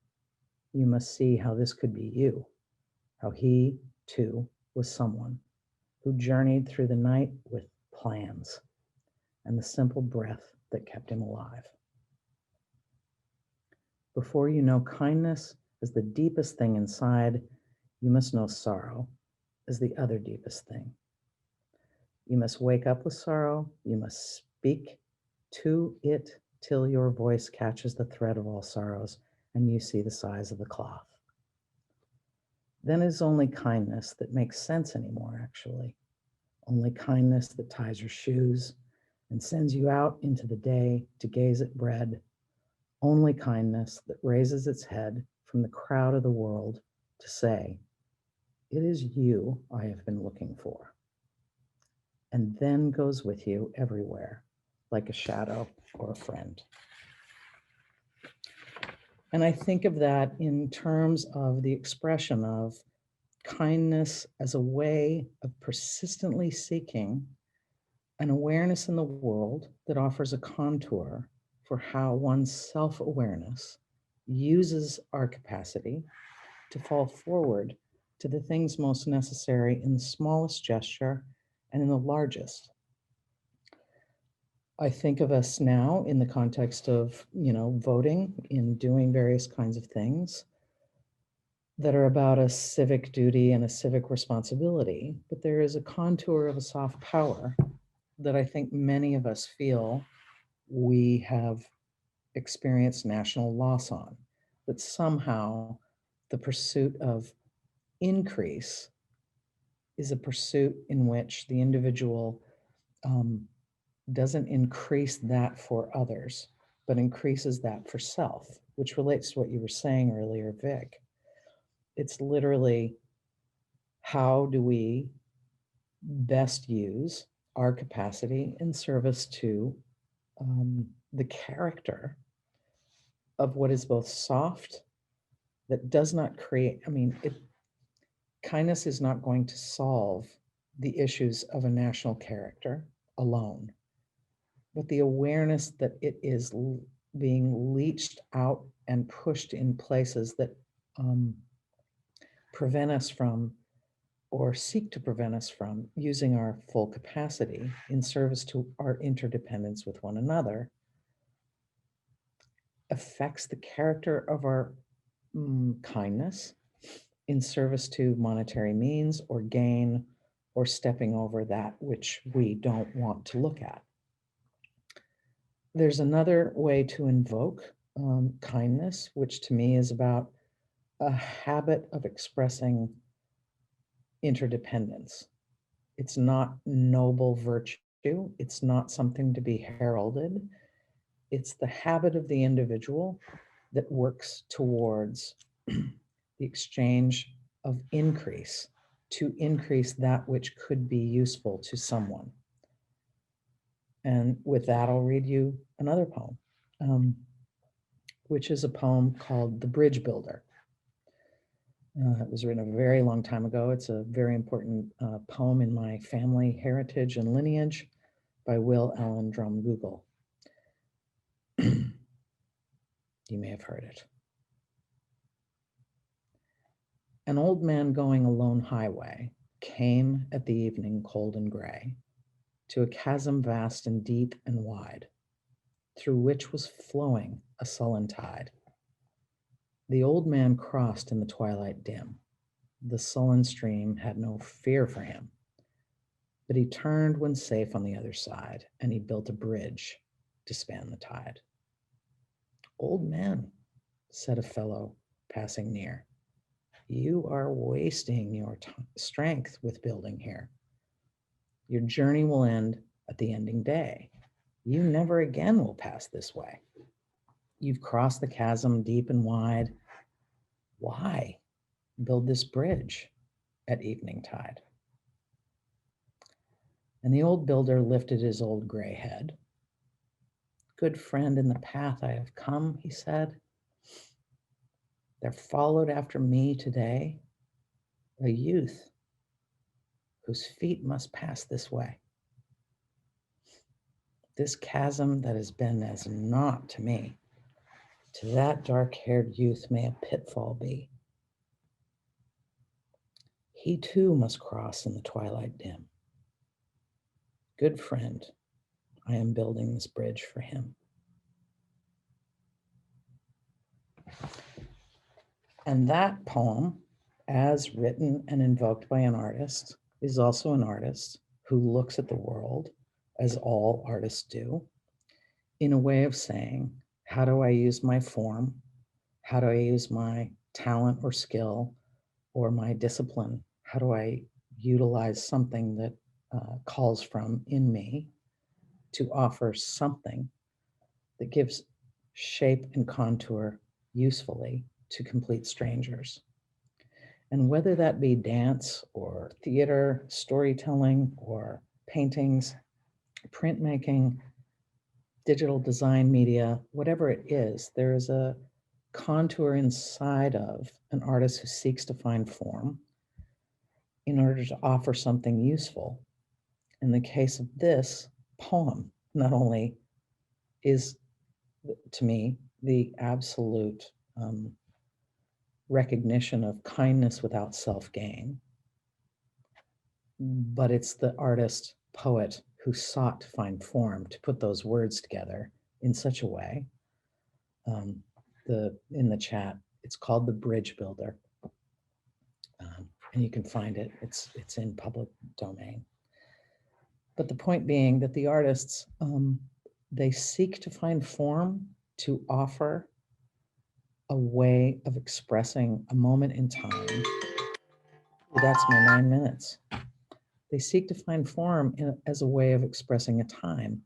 You must see how this could be you, how he, too, was someone who journeyed through the night with plans and the simple breath that kept him alive. Before you know kindness as the deepest thing inside, you must know sorrow as the other deepest thing. You must wake up with sorrow. You must speak to it till your voice catches the thread of all sorrows and you see the size of the cloth. Then it is only kindness that makes sense anymore, actually. Only kindness that ties your shoes and sends you out into the day to gaze at bread. Only kindness that raises its head from the crowd of the world to say, it is you I have been looking for. And then goes with you everywhere, like a shadow or a friend. And I think of that in terms of the expression of kindness as a way of persistently seeking an awareness in the world that offers a contour for how one's self-awareness uses our capacity to fall forward to the things most necessary in the smallest gesture and in the largest. I think of us now in the context of, voting, in doing various kinds of things that are about a civic duty and a civic responsibility, but there is a contour of a soft power that I think many of us feel we have experienced national loss on, that somehow the pursuit of increase is a pursuit in which the individual doesn't increase that for others, but increases that for self, which relates to what you were saying earlier, Vic. It's literally, how do we best use our capacity in service to the character of what is both soft, that does not create, kindness is not going to solve the issues of a national character alone, but the awareness that it is being leached out and pushed in places that prevent us from, or seek to prevent us from, using our full capacity in service to our interdependence with one another, affects the character of our kindness in service to monetary means or gain, or stepping over that which we don't want to look at. There's another way to invoke kindness, which to me is about a habit of expressing interdependence. It's not noble virtue. It's not something to be heralded. It's the habit of the individual that works towards the exchange of increase, to increase that which could be useful to someone. And with that, I'll read you another poem, which is a poem called The Bridge Builder. It was written a very long time ago. It's a very important poem in my family heritage and lineage by Will Allen Drumgoole. You may have heard it. An old man going a lone highway came at the evening cold and gray to a chasm vast and deep and wide, through which was flowing a sullen tide. The old man crossed in the twilight dim. The sullen stream had no fear for him, but he turned when safe on the other side, and he built a bridge to span the tide. Old man, said a fellow passing near, you are wasting your strength with building here. Your journey will end at the ending day. You never again will pass this way. You've crossed the chasm deep and wide. Why build this bridge at evening tide? And the old builder lifted his old gray head. Good friend, in the path I have come, he said, there followed after me today a youth whose feet must pass this way. This chasm that has been as naught to me, to that dark-haired youth may a pitfall be. He too must cross in the twilight dim. Good friend, I am building this bridge for him. And that poem, as written and invoked by an artist, is also an artist who looks at the world, as all artists do, in a way of saying, how do I use my form? How do I use my talent or skill or my discipline? How do I utilize something that calls from in me to offer something that gives shape and contour usefully to complete strangers? And whether that be dance or theater, storytelling, or paintings, printmaking, digital design media, whatever it is, there is a contour inside of an artist who seeks to find form in order to offer something useful. In the case of this poem, not only is, to me, the absolute recognition of kindness without self-gain, but it's the artist, poet who sought to find form to put those words together in such a way. In the chat, it's called The Bridge Builder. And you can find it, it's in public domain. But the point being that the artists, they seek to find form to offer a way of expressing a moment in time. That's my 9 minutes. They seek to find form as a way of expressing a time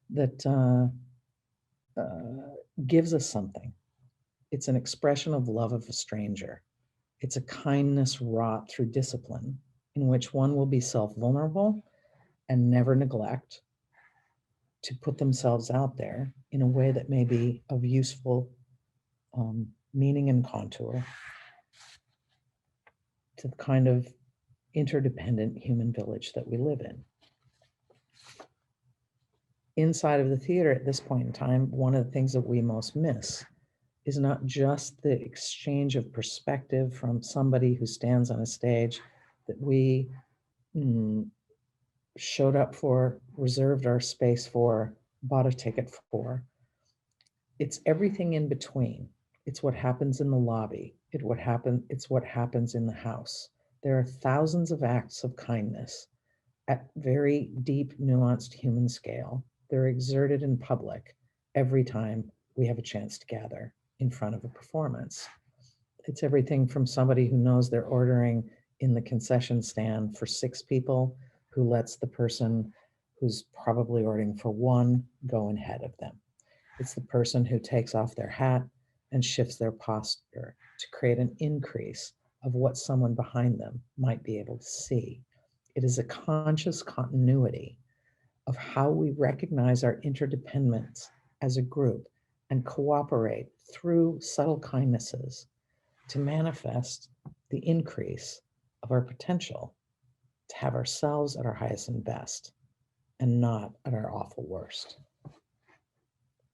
that gives us something. It's an expression of love of a stranger. It's a kindness wrought through discipline in which one will be self-vulnerable and never neglect to put themselves out there in a way that may be of useful meaning and contour to the kind of interdependent human village that we live in. Inside of the theater at this point in time, one of the things that we most miss is not just the exchange of perspective from somebody who stands on a stage that we showed up for, reserved our space for, bought a ticket for. It's everything in between. It's what happens in the lobby. It's what happens in the house. There are thousands of acts of kindness at very deep, nuanced human scale. They're exerted in public every time we have a chance to gather in front of a performance. It's everything from somebody who knows they're ordering in the concession stand for 6 people, who lets the person who's probably ordering for 1 go ahead of them. It's the person who takes off their hat and shifts their posture to create an increase of what someone behind them might be able to see. It is a conscious continuity of how we recognize our interdependence as a group and cooperate through subtle kindnesses to manifest the increase of our potential to have ourselves at our highest and best and not at our awful worst.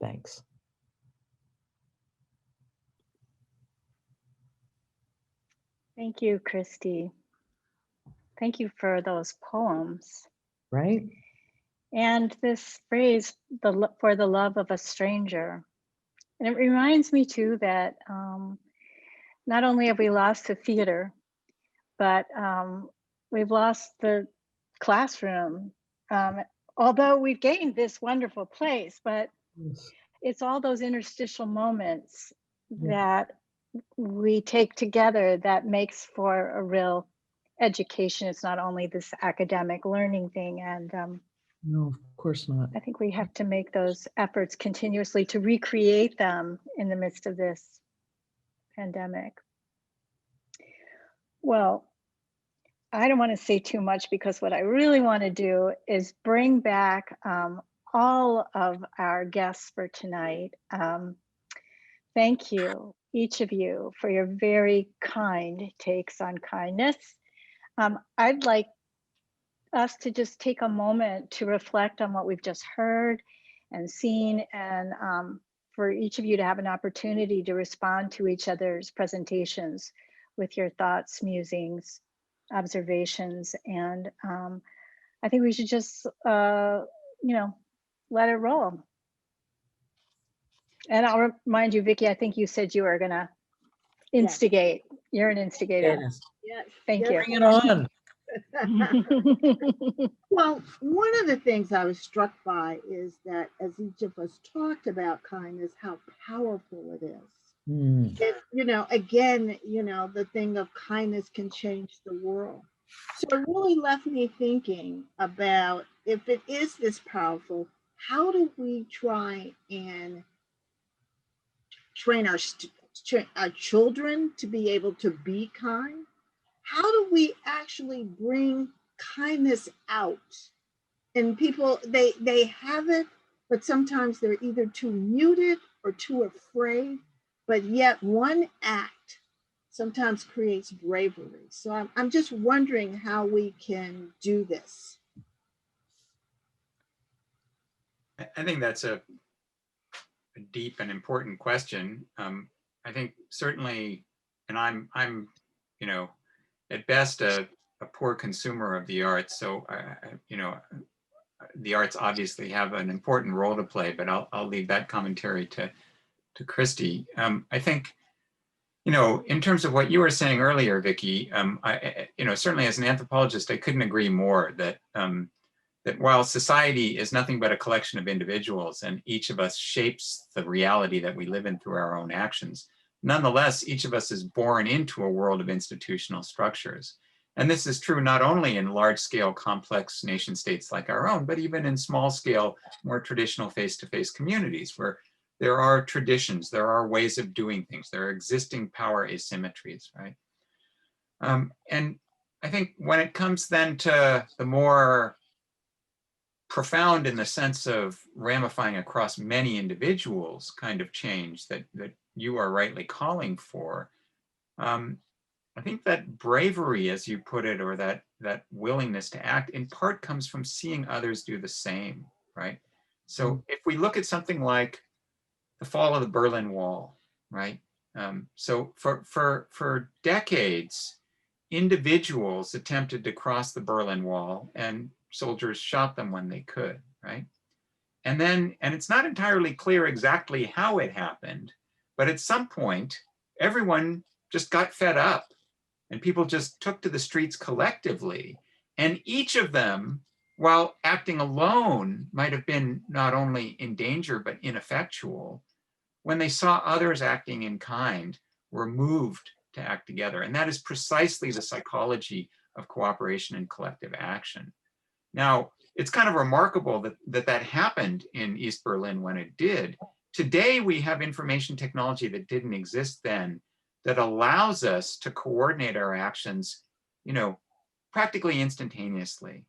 Thanks. Thank you, Christy. Thank you for those poems. Right? And this phrase, for the love of a stranger. And it reminds me too that not only have we lost the theater, but we've lost the classroom. Although we've gained this wonderful place, but Yes. it's all those interstitial moments that we take together that makes for a real education. It's not only this academic learning thing. And No, of course not. I think we have to make those efforts continuously to recreate them in the midst of this pandemic. Well, I don't want to say too much because what I really want to do is bring back all of our guests for tonight. Thank you, each of you, for your very kind takes on kindness. I'd like us to just take a moment to reflect on what we've just heard and seen, and for each of you to have an opportunity to respond to each other's presentations with your thoughts, musings, observations. And I think we should just, you know, let it roll. And I'll remind you, Vicki, I think you said you were gonna instigate. You're an instigator. Yes. Yes. Thank yes. Bring it on. Well, one of the things I was struck by is that as each of us talked about kindness, how powerful it is. Mm. You know, again, you know, the thing of kindness can change the world. So it really left me thinking about, if it is this powerful, how do we try and train our children to be able to be kind? How do we actually bring kindness out? And people, they have it, but sometimes they're either too muted or too afraid. But yet one act sometimes creates bravery. So I'm just wondering how we can do this. I think that's a deep and important question. I think certainly, and I'm, you know, at best a poor consumer of the arts. So, you know, the arts obviously have an important role to play, but I'll leave that commentary to Christy. I think, you know, in terms of what you were saying earlier, Vicki, you know, certainly as an anthropologist, I couldn't agree more that that while society is nothing but a collection of individuals and each of us shapes the reality that we live in through our own actions, nonetheless, each of us is born into a world of institutional structures. And this is true not only in large-scale complex nation states like our own, but even in small-scale, more traditional face-to-face communities where there are traditions, there are ways of doing things, there are existing power asymmetries, right? And I think when it comes then to the more profound in the sense of ramifying across many individuals kind of change that you are rightly calling for, I think that bravery, as you put it, or that willingness to act, in part comes from seeing others do the same, right? So if we look at something like the fall of the Berlin Wall, right? So for decades, individuals attempted to cross the Berlin Wall and soldiers shot them when they could, right? And it's not entirely clear exactly how it happened, but at some point, everyone just got fed up and people just took to the streets collectively. And each of them, while acting alone, might have been not only in danger, but ineffectual. When they saw others acting in kind, were moved to act together. And that is precisely the psychology of cooperation and collective action. Now, it's kind of remarkable that happened in East Berlin when it did. Today, we have information technology that didn't exist then that allows us to coordinate our actions, you know, practically instantaneously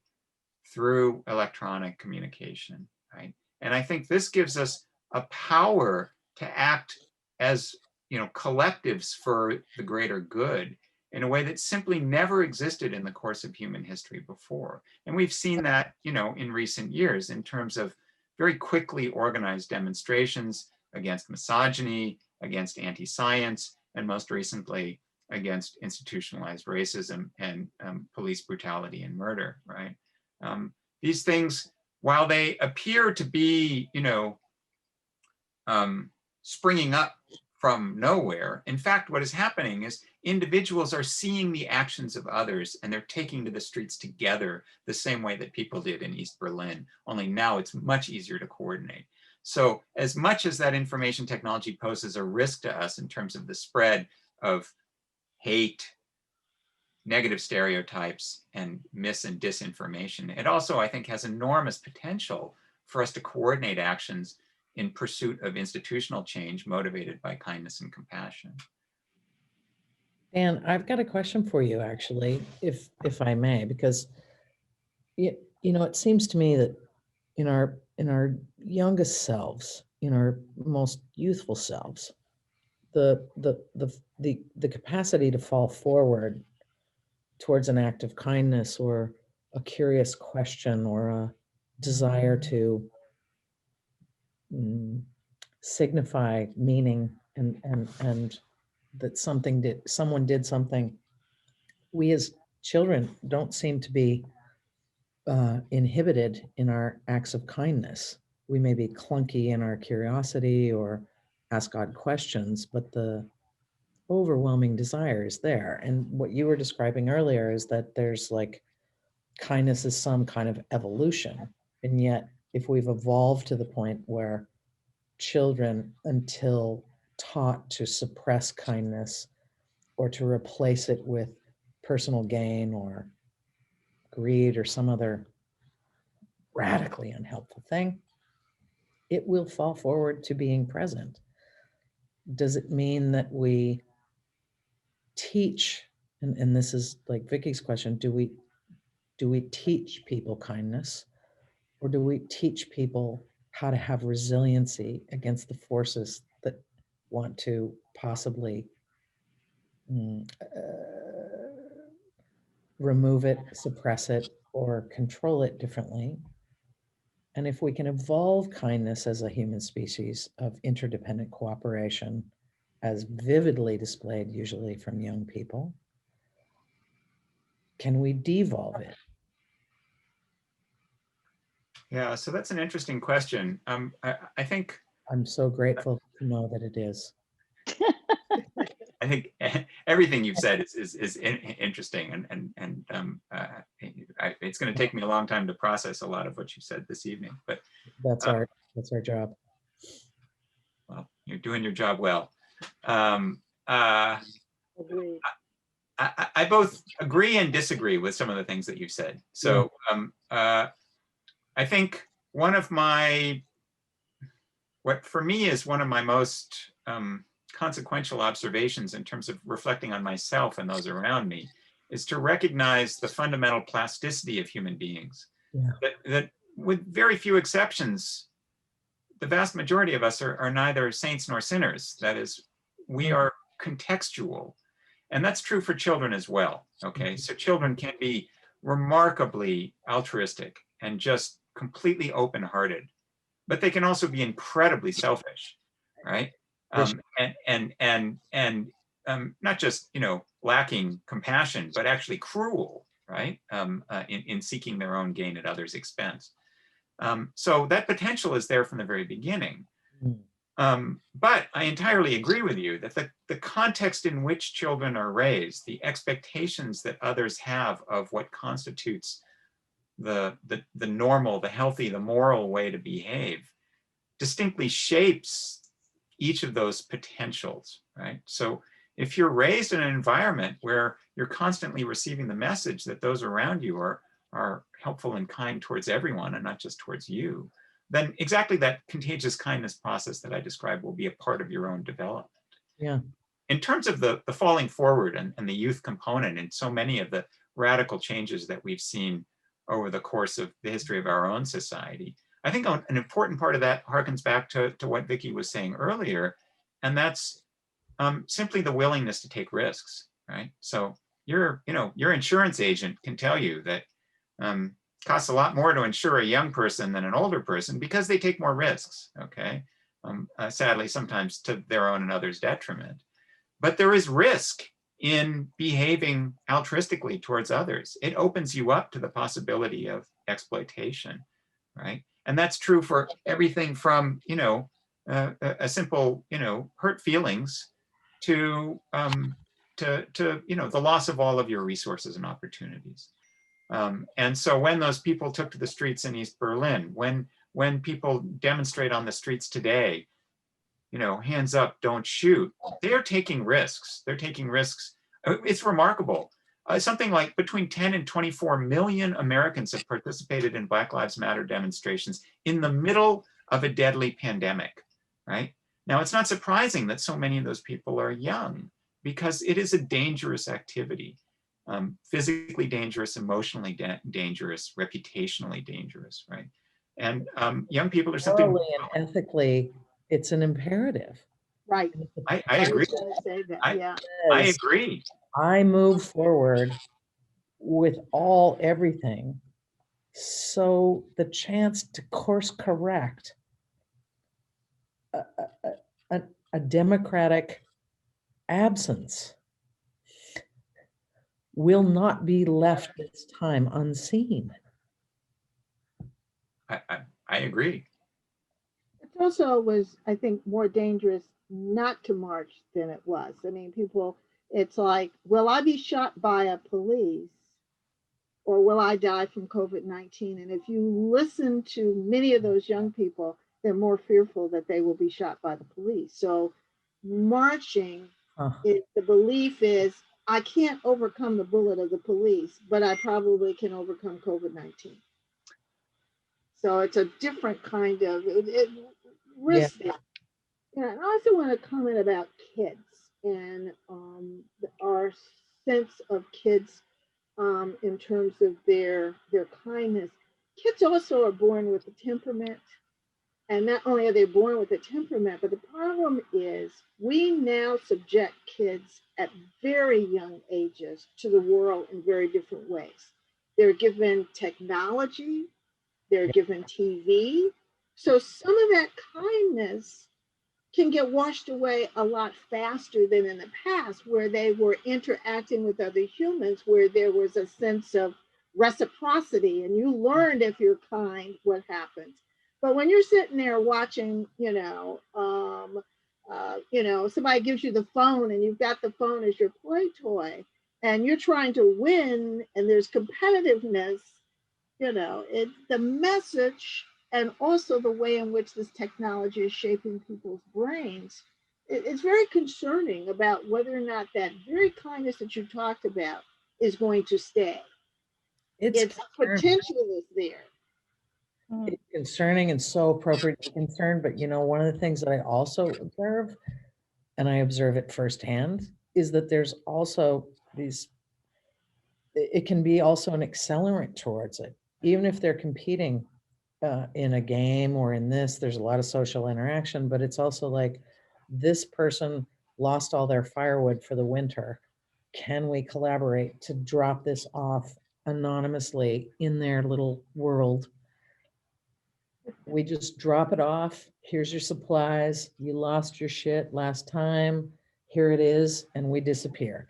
through electronic communication, right? And I think this gives us a power to act as, you know, collectives for the greater good in a way that simply never existed in the course of human history before. And we've seen that, you know, in recent years in terms of very quickly organized demonstrations against misogyny, against anti-science, and most recently against institutionalized racism and police brutality and murder, right? These things, while they appear to be, you know, springing up from nowhere, in fact, what is happening is individuals are seeing the actions of others and they're taking to the streets together the same way that people did in East Berlin, only now it's much easier to coordinate. So as much as that information technology poses a risk to us in terms of the spread of hate, negative stereotypes, and mis and disinformation, it also, I think, has enormous potential for us to coordinate actions in pursuit of institutional change motivated by kindness and compassion. Dan, I've got a question for you, actually, if I may, because you know, it seems to me that in our youngest selves, in our most youthful selves, the capacity to fall forward towards an act of kindness or a curious question or a desire to signify meaning and that someone did something, we as children don't seem to be inhibited in our acts of kindness. We may be clunky in our curiosity or ask odd questions, but the overwhelming desire is there. And what you were describing earlier is that there's like kindness is some kind of evolution. And yet, if we've evolved to the point where children, until taught to suppress kindness or to replace it with personal gain or greed or some other radically unhelpful thing, it will fall forward to being present. Does it mean that we teach, and this is like Vicky's question, do we teach people kindness, or do we teach people how to have resiliency against the forces that want to possibly remove it, suppress it, or control it differently? And if we can evolve kindness as a human species of interdependent cooperation, as vividly displayed usually from young people, can we devolve it? Yeah, so that's an interesting question. I think I'm so grateful to know that it is. everything you've said is interesting, and it's going to take me a long time to process a lot of what you said this evening. But That's our job. well, you're doing your job well. I both agree and disagree with some of the things that you said. So I think one of what for me is one of my most consequential observations in terms of reflecting on myself and those around me is to recognize the fundamental plasticity of human beings. Yeah. That with very few exceptions, the vast majority of us are neither saints nor sinners. That is, we are contextual. And that's true for children as well. Okay, so children can be remarkably altruistic and just completely open-hearted, but they can also be incredibly selfish, right? And not just lacking compassion, but actually cruel, right? In seeking their own gain at others' expense. So that potential is there from the very beginning. But I entirely agree with you that the context in which children are raised, the expectations that others have of what constitutes the normal, the healthy, the moral way to behave, distinctly shapes each of those potentials, right? So if you're raised in an environment where you're constantly receiving the message that those around you are helpful and kind towards everyone and not just towards you, then exactly that contagious kindness process that I described will be a part of your own development. Yeah. In terms of the falling forward and the youth component and so many of the radical changes that we've seen over the course of the history of our own society, I think an important part of that harkens back to what Vicky was saying earlier, and that's simply the willingness to take risks, right? So your insurance agent can tell you that costs a lot more to insure a young person than an older person because they take more risks, okay? Sadly, sometimes to their own and others' detriment. But there is risk in behaving altruistically towards others. It opens you up to the possibility of exploitation, right? And that's true for everything from, a simple, hurt feelings to the loss of all of your resources and opportunities. And so when those people took to the streets in East Berlin, when people demonstrate on the streets today, hands up, don't shoot, they're taking risks. They're taking risks. It's remarkable. Something like between 10 and 24 million Americans have participated in Black Lives Matter demonstrations in the middle of a deadly pandemic, right? Now, it's not surprising that so many of those people are young because it is a dangerous activity. Physically dangerous, emotionally dangerous, reputationally dangerous, right? And young people are simply morally and ethically, it's an imperative. Right. I agree. I agree. I move forward with everything. So the chance to course correct a democratic absence will not be left this time unseen. I agree. It also was, I think, more dangerous not to march than it was. I mean, people, it's like, will I be shot by a police or will I die from COVID-19? And if you listen to many of those young people, they're more fearful that they will be shot by the police. So marching, Huh. the belief is, I can't overcome the bullet of the police, but I probably can overcome COVID-19. So it's a different kind of risk. Yeah. Yeah, and I also want to comment about kids and our sense of kids in terms of their kindness. Kids also are born with a temperament, and not only are they born with a temperament, but the problem is we now subject kids at very young ages to the world in very different ways. They're given technology, they're given TV. So some of that kindness can get washed away a lot faster than in the past, where they were interacting with other humans, where there was a sense of reciprocity and you learned if you're kind, what happens. But when you're sitting there watching, somebody gives you the phone and you've got the phone as your play toy and you're trying to win and there's competitiveness, the message and also the way in which this technology is shaping people's brains, it's very concerning about whether or not that very kindness that you talked about is going to stay. Its potential is there. It's concerning and so appropriate to concern, but one of the things that I also observe, and I observe it firsthand, is that there's also it can be also an accelerant towards it. Even if they're competing in a game or in this, there's a lot of social interaction, but it's also like this person lost all their firewood for the winter. Can we collaborate to drop this off anonymously in their little world? We just drop it off. Here's your supplies. You lost your shit last time. Here it is. And we disappear.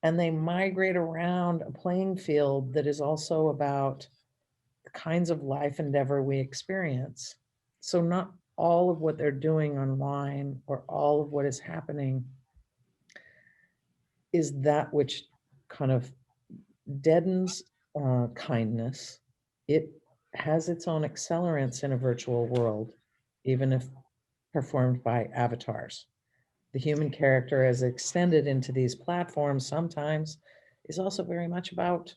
And they migrate around a playing field that is also about the kinds of life endeavor we experience. So not all of what they're doing online or all of what is happening is that which kind of deadens kindness. It has its own accelerants in a virtual world, even if performed by avatars. The human character as extended into these platforms sometimes is also very much about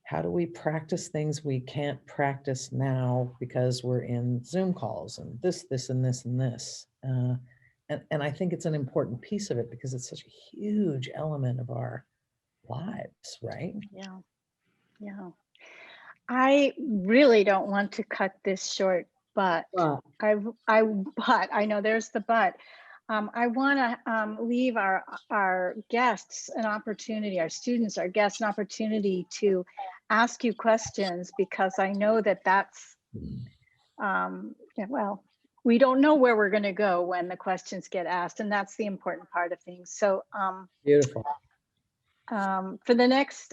how do we practice things we can't practice now because we're in Zoom calls and this, and this, and this. And I think it's an important piece of it because it's such a huge element of our lives, right? Yeah. Yeah. I really don't want to cut this short, but I know there's the but. I want to leave our guests an opportunity, our students, our guests an opportunity to ask you questions, because I know that that's, well, we don't know where we're going to go when the questions get asked, and that's the important part of things. So beautiful. For the next,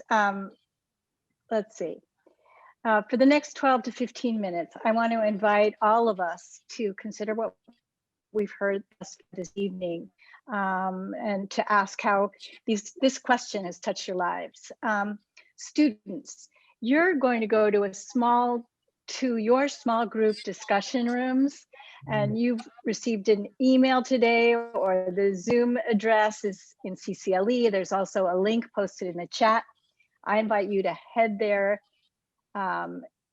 let's see. For the next 12 to 15 minutes, I want to invite all of us to consider what we've heard this evening, and to ask how this question has touched your lives. Students, you're going to go to your small group discussion rooms, and you've received an email today, or the Zoom address is in CCLE. There's also a link posted in the chat. I invite you to head there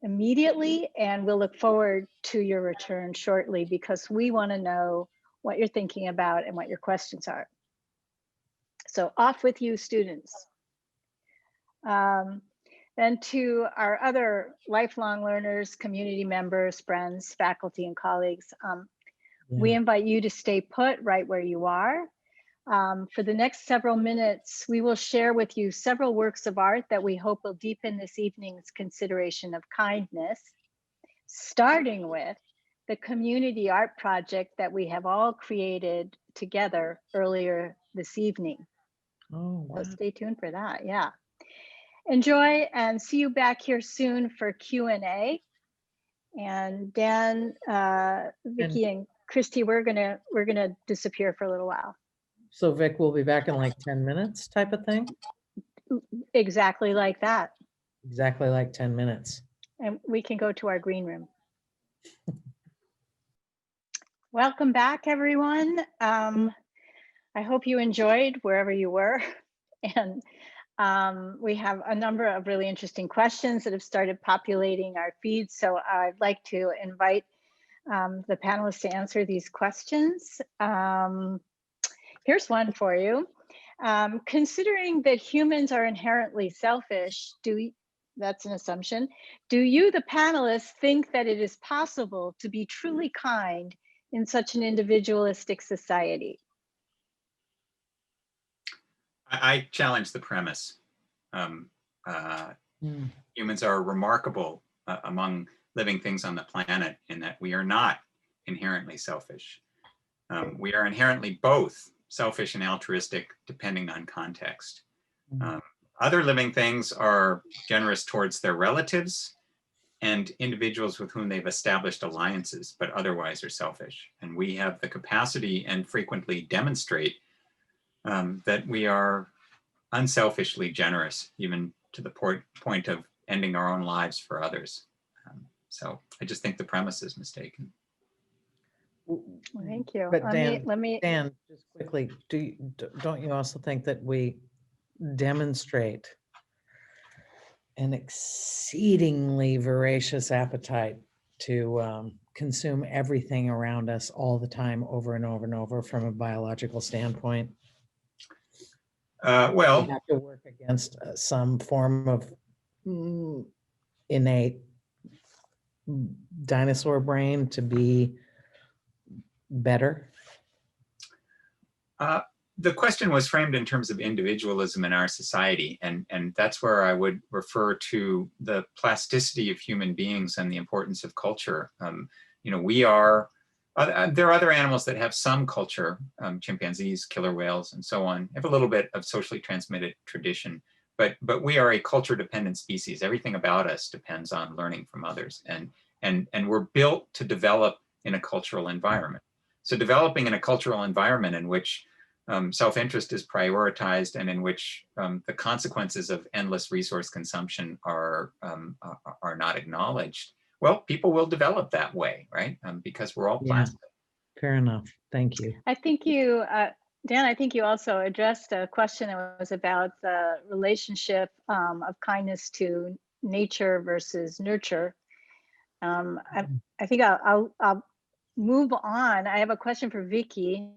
immediately, and we'll look forward to your return shortly, because we want to know what you're thinking about and what your questions are. So off with you, students. Then to our other lifelong learners, community members, friends, faculty, and colleagues, we invite you to stay put right where you are. For the next several minutes, we will share with you several works of art that we hope will deepen this evening's consideration of kindness, starting with the community art project that we have all created together earlier this evening. Oh, wow. So stay tuned for that, yeah. enjoy and see you back here soon for Q&A. And Dan, Vicki, and Christy, we're gonna disappear for a little while. So Vic will be back in like 10 minutes type of thing? Exactly like that. Exactly like 10 minutes. And we can go to our green room. Welcome back, everyone. I hope you enjoyed wherever you were. And we have a number of really interesting questions that have started populating our feed. So I'd like to invite the panelists to answer these questions. Here's one for you. Considering that humans are inherently selfish, that's an assumption, do you, the panelists, think that it is possible to be truly kind in such an individualistic society? I challenge the premise. Humans are remarkable among living things on the planet in that we are not inherently selfish. We are inherently both selfish and altruistic, depending on context. Other living things are generous towards their relatives and individuals with whom they've established alliances, but otherwise are selfish. And we have the capacity and frequently demonstrate that we are unselfishly generous, even to the point of ending our own lives for others. So I just think the premise is mistaken. Thank you. But Dan, let me Dan, just quickly, don't you also think that we demonstrate an exceedingly voracious appetite to consume everything around us all the time, over and over and over, from a biological standpoint? Well, we have to work against some form of innate dinosaur brain to be better. The question was framed in terms of individualism in our society, and that's where I would refer to the plasticity of human beings and the importance of culture. You know, there are other animals that have some culture, chimpanzees, killer whales, and so on, have a little bit of socially transmitted tradition, but we are a culture-dependent species. Everything about us depends on learning from others, and we're built to develop in a cultural environment. So developing in a cultural environment in which self-interest is prioritized and in which the consequences of endless resource consumption are not acknowledged, well, people will develop that way, right? Because we're all plastic. Fair enough. Thank you. I think you, Dan, I think you also addressed a question that was about the relationship of kindness to nature versus nurture. I think I'll move on. I have a question for Vicki.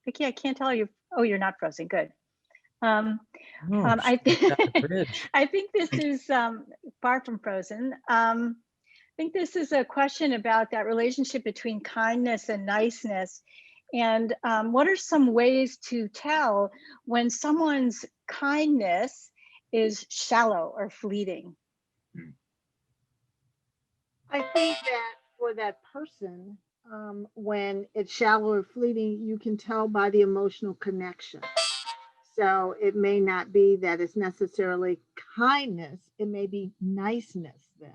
Vicki, I can't tell you. Oh, you're not frozen. Good. I think this is far from frozen. I think this is a question about that relationship between kindness and niceness. And what are some ways to tell when someone's kindness is shallow or fleeting? I think that for that person, when it's shallow or fleeting, you can tell by the emotional connection. So it may not be that it's necessarily kindness, it may be niceness then.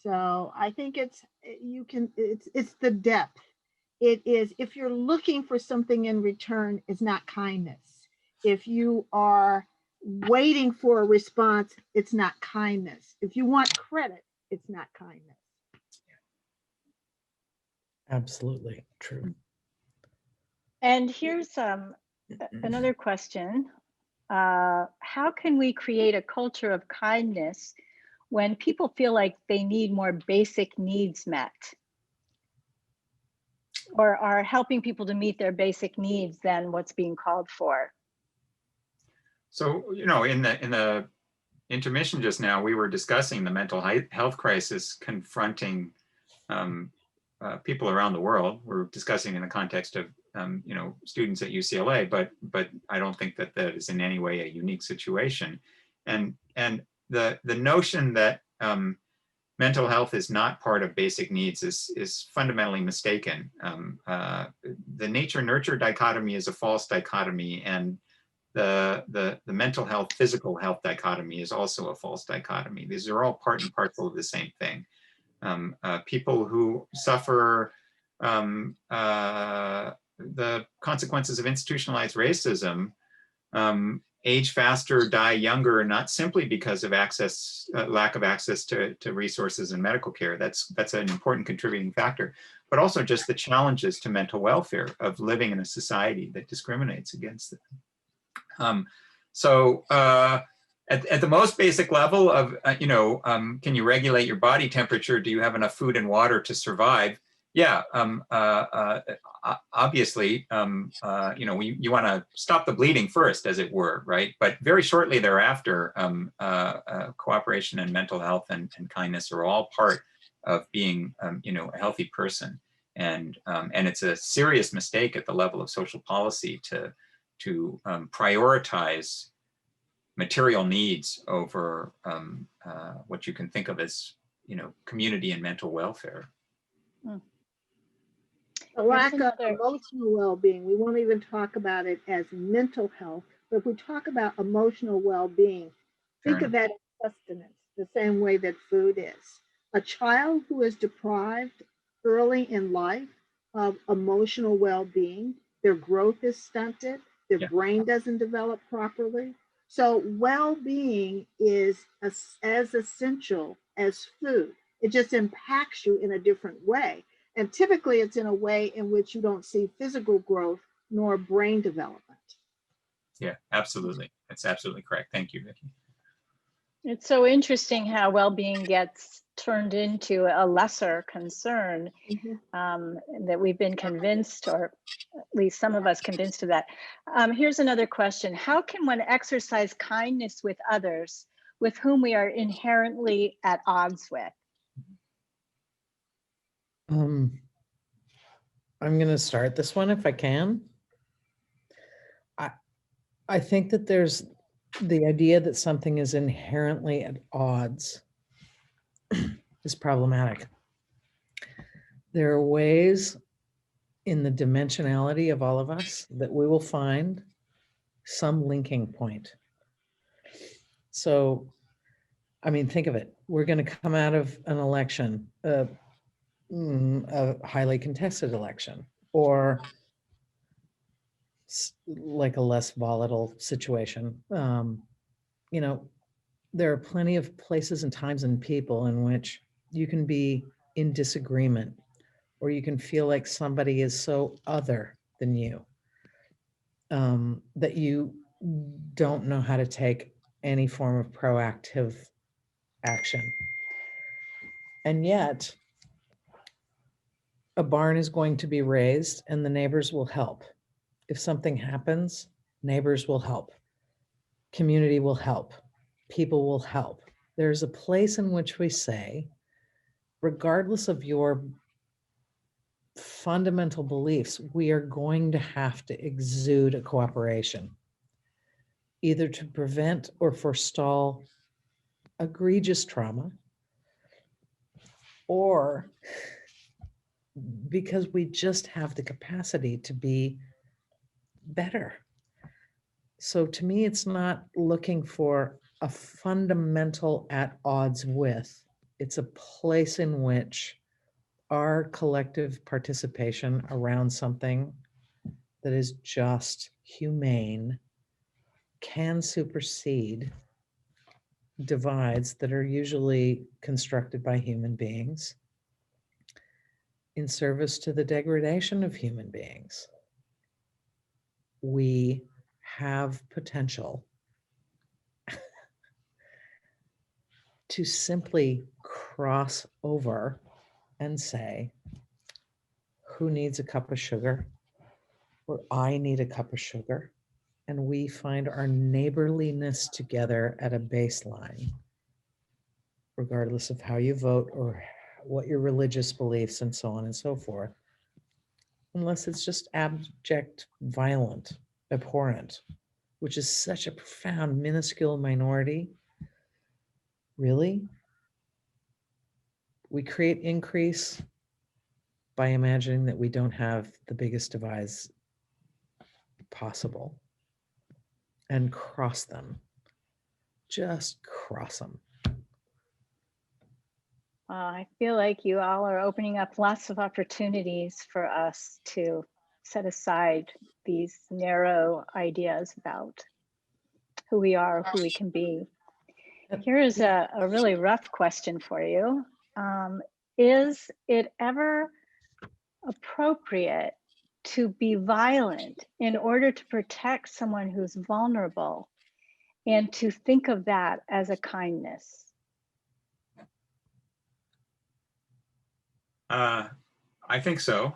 So I think it's the depth. It is, if you're looking for something in return, it's not kindness. If you are waiting for a response, it's not kindness. If you want credit, it's not kindness. Absolutely true. And here's another question. How can we create a culture of kindness when people feel like they need more basic needs met, or are helping people to meet their basic needs than what's being called for? So, you know, in the intermission just now, we were discussing the mental health crisis confronting people around the world. We're discussing in the context of you know, students at UCLA, but I don't think that that is in any way a unique situation. And the notion that mental health is not part of basic needs is fundamentally mistaken. The nature-nurture dichotomy is a false dichotomy, and the mental health, physical health dichotomy is also a false dichotomy. These are all part and parcel of the same thing. People who suffer the consequences of institutionalized racism age faster, die younger, not simply because of access, lack of access to resources and medical care. That's an important contributing factor, but also just the challenges to mental welfare of living in a society that discriminates against them. At the most basic level of, can you regulate your body temperature? Do you have enough food and water to survive? Yeah, obviously, you want to stop the bleeding first, as it were, right? But very shortly thereafter, cooperation and mental health and kindness are all part of being, a healthy person. And it's a serious mistake at the level of social policy to prioritize material needs over what you can think of as, community and mental welfare. A lack of emotional well-being. We won't even talk about it as mental health, but if we talk about emotional well-being, think of that as sustenance, the same way that food is. A child who is deprived early in life of emotional well-being, their growth is stunted, their brain doesn't develop properly. So well-being is as essential as food. It just impacts you in a different way. And typically it's in a way in which you don't see physical growth nor brain development. Yeah, absolutely. That's absolutely correct. Thank you, Vicki. It's so interesting how well-being gets turned into a lesser concern, that we've been convinced, or at least some of us convinced of that. Here's another question. How can one exercise kindness with others with whom we are inherently at odds with? I'm going to start this one if I can. I think that there's the idea that something is inherently at odds is problematic. There are ways in the dimensionality of all of us that we will find some linking point. So, I mean, think of it. We're going to come out of an election, a highly contested election, or like a less volatile situation. There are plenty of places and times and people in which you can be in disagreement, or you can feel like somebody is so other than you that you don't know how to take any form of proactive action. And yet, a barn is going to be raised and the neighbors will help. If something happens, neighbors will help. Community will help. People will help. There's a place in which we say, regardless of your fundamental beliefs, we are going to have to exude a cooperation, either to prevent or forestall egregious trauma, or because we just have the capacity to be better. So to me, it's not looking for a fundamental at odds with, it's a place in which our collective participation around something that is just humane can supersede divides that are usually constructed by human beings in service to the degradation of human beings. We have potential to simply cross over and say, who needs a cup of sugar? Or I need a cup of sugar. And we find our neighborliness together at a baseline, regardless of how you vote or what your religious beliefs and so on and so forth, unless it's just abject, violent, abhorrent, which is such a profound, minuscule minority. Really? We create increase by imagining that we don't have the biggest divides possible. and cross them. Just cross them. I feel like you all are opening up lots of opportunities for us to set aside these narrow ideas about who we are, who we can be. Here is a really rough question for you. Is it ever appropriate to be violent in order to protect someone who's vulnerable, and to think of that as a kindness? I think so.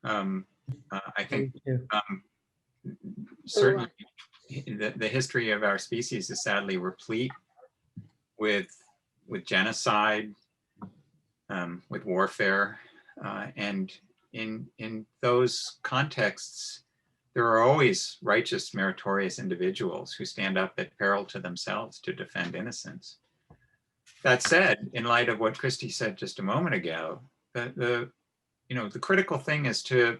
I think Me too. certainly the history of our species is sadly replete with genocide, with warfare, and in those contexts, there are always righteous, meritorious individuals who stand up at peril to themselves to defend innocence. That said, in light of what Christy said just a moment ago, the critical thing is to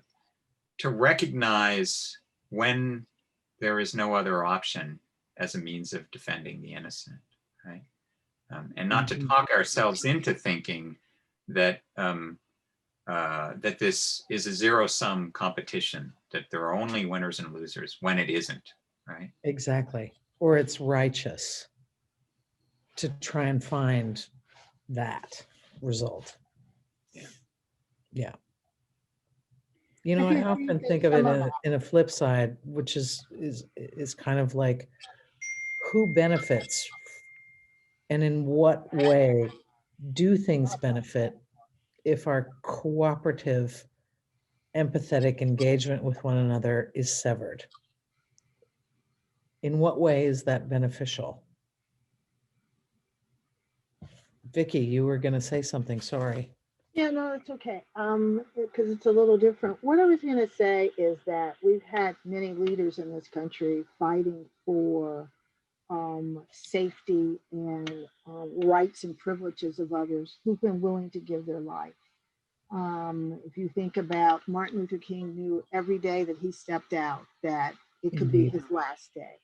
recognize when there is no other option as a means of defending the innocent, right? And not to talk ourselves into thinking that that this is a zero-sum competition, that there are only winners and losers, when it isn't, right? Exactly. Or it's righteous to try and find that result. Yeah. Yeah. You know, I often think of it in a flip side, which is kind of like, who benefits and in what way do things benefit if our cooperative, empathetic engagement with one another is severed? In what way is that beneficial? Vicky, you were going to say something, sorry. Yeah, no, it's okay. Because it's a little different. What I was going to say is that we've had many leaders in this country fighting for safety and rights and privileges of others who've been willing to give their life. If you think about Martin Luther King, knew every day that he stepped out that it could be his last day.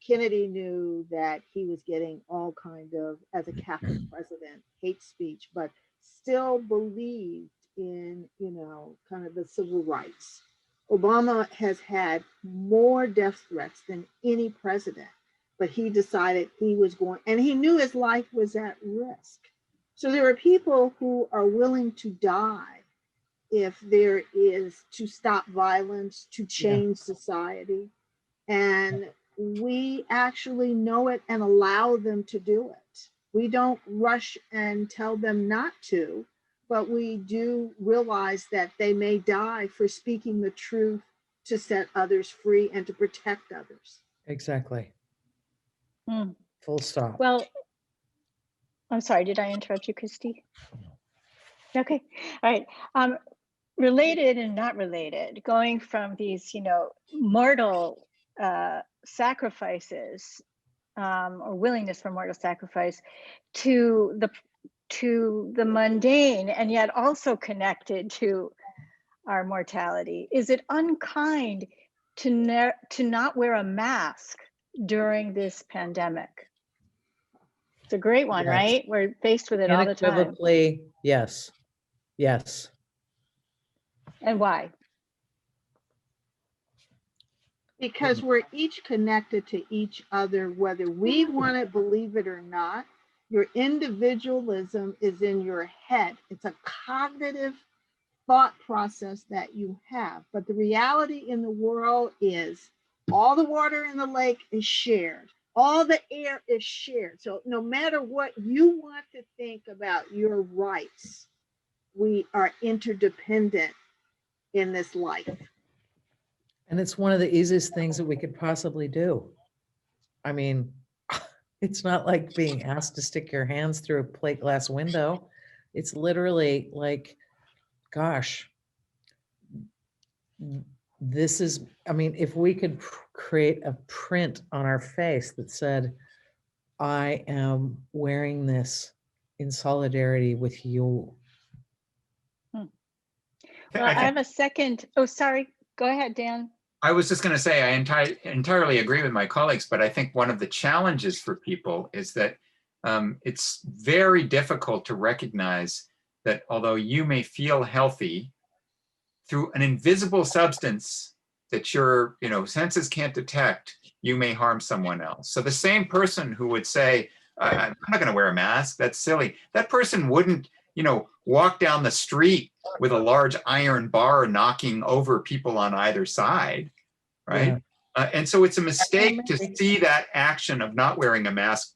Kennedy knew that he was getting all kind of, as a Catholic president, hate speech, but still believed in, kind of the civil rights. Obama has had more death threats than any president, but he decided he was going, and he knew his life was at risk. So there are people who are willing to die if there is to stop violence, to change society. And we actually know it and allow them to do it. We don't rush and tell them not to, but we do realize that they may die for speaking the truth to set others free and to protect others. Exactly. Full stop. Well, I'm sorry, did I interrupt you, Christy? Okay, all right. Related and not related, going from these, mortal sacrifices, or willingness for mortal sacrifice, to the mundane, and yet also connected to our mortality. Is it unkind to not wear a mask during this pandemic? It's a great one, Yes. right? We're faced with it all the time. Unequivocally, yes. Yes. And why? Because we're each connected to each other, whether we want to believe it or not. Your individualism is in your head. It's a cognitive thought process that you have. But the reality in the world is all the water in the lake is shared. All the air is shared. So no matter what you want to think about your rights, we are interdependent in this life. And it's one of the easiest things that we could possibly do. I mean, it's not like being asked to stick your hands through a plate glass window. It's literally like, gosh, this is, I mean, if we could create a print on our face that said, I am wearing this in solidarity with you. Well, I have a second. Oh, sorry. Go ahead, Dan. I was just going to say, I entirely agree with my colleagues, but I think one of the challenges for people is that it's very difficult to recognize that although you may feel healthy through an invisible substance that your senses can't detect, you may harm someone else. So the same person who would say, I'm not going to wear a mask, that's silly, that person wouldn't walk down the street with a large iron bar knocking over people on either side, right? Yeah. And so it's a mistake to see that action of not wearing a mask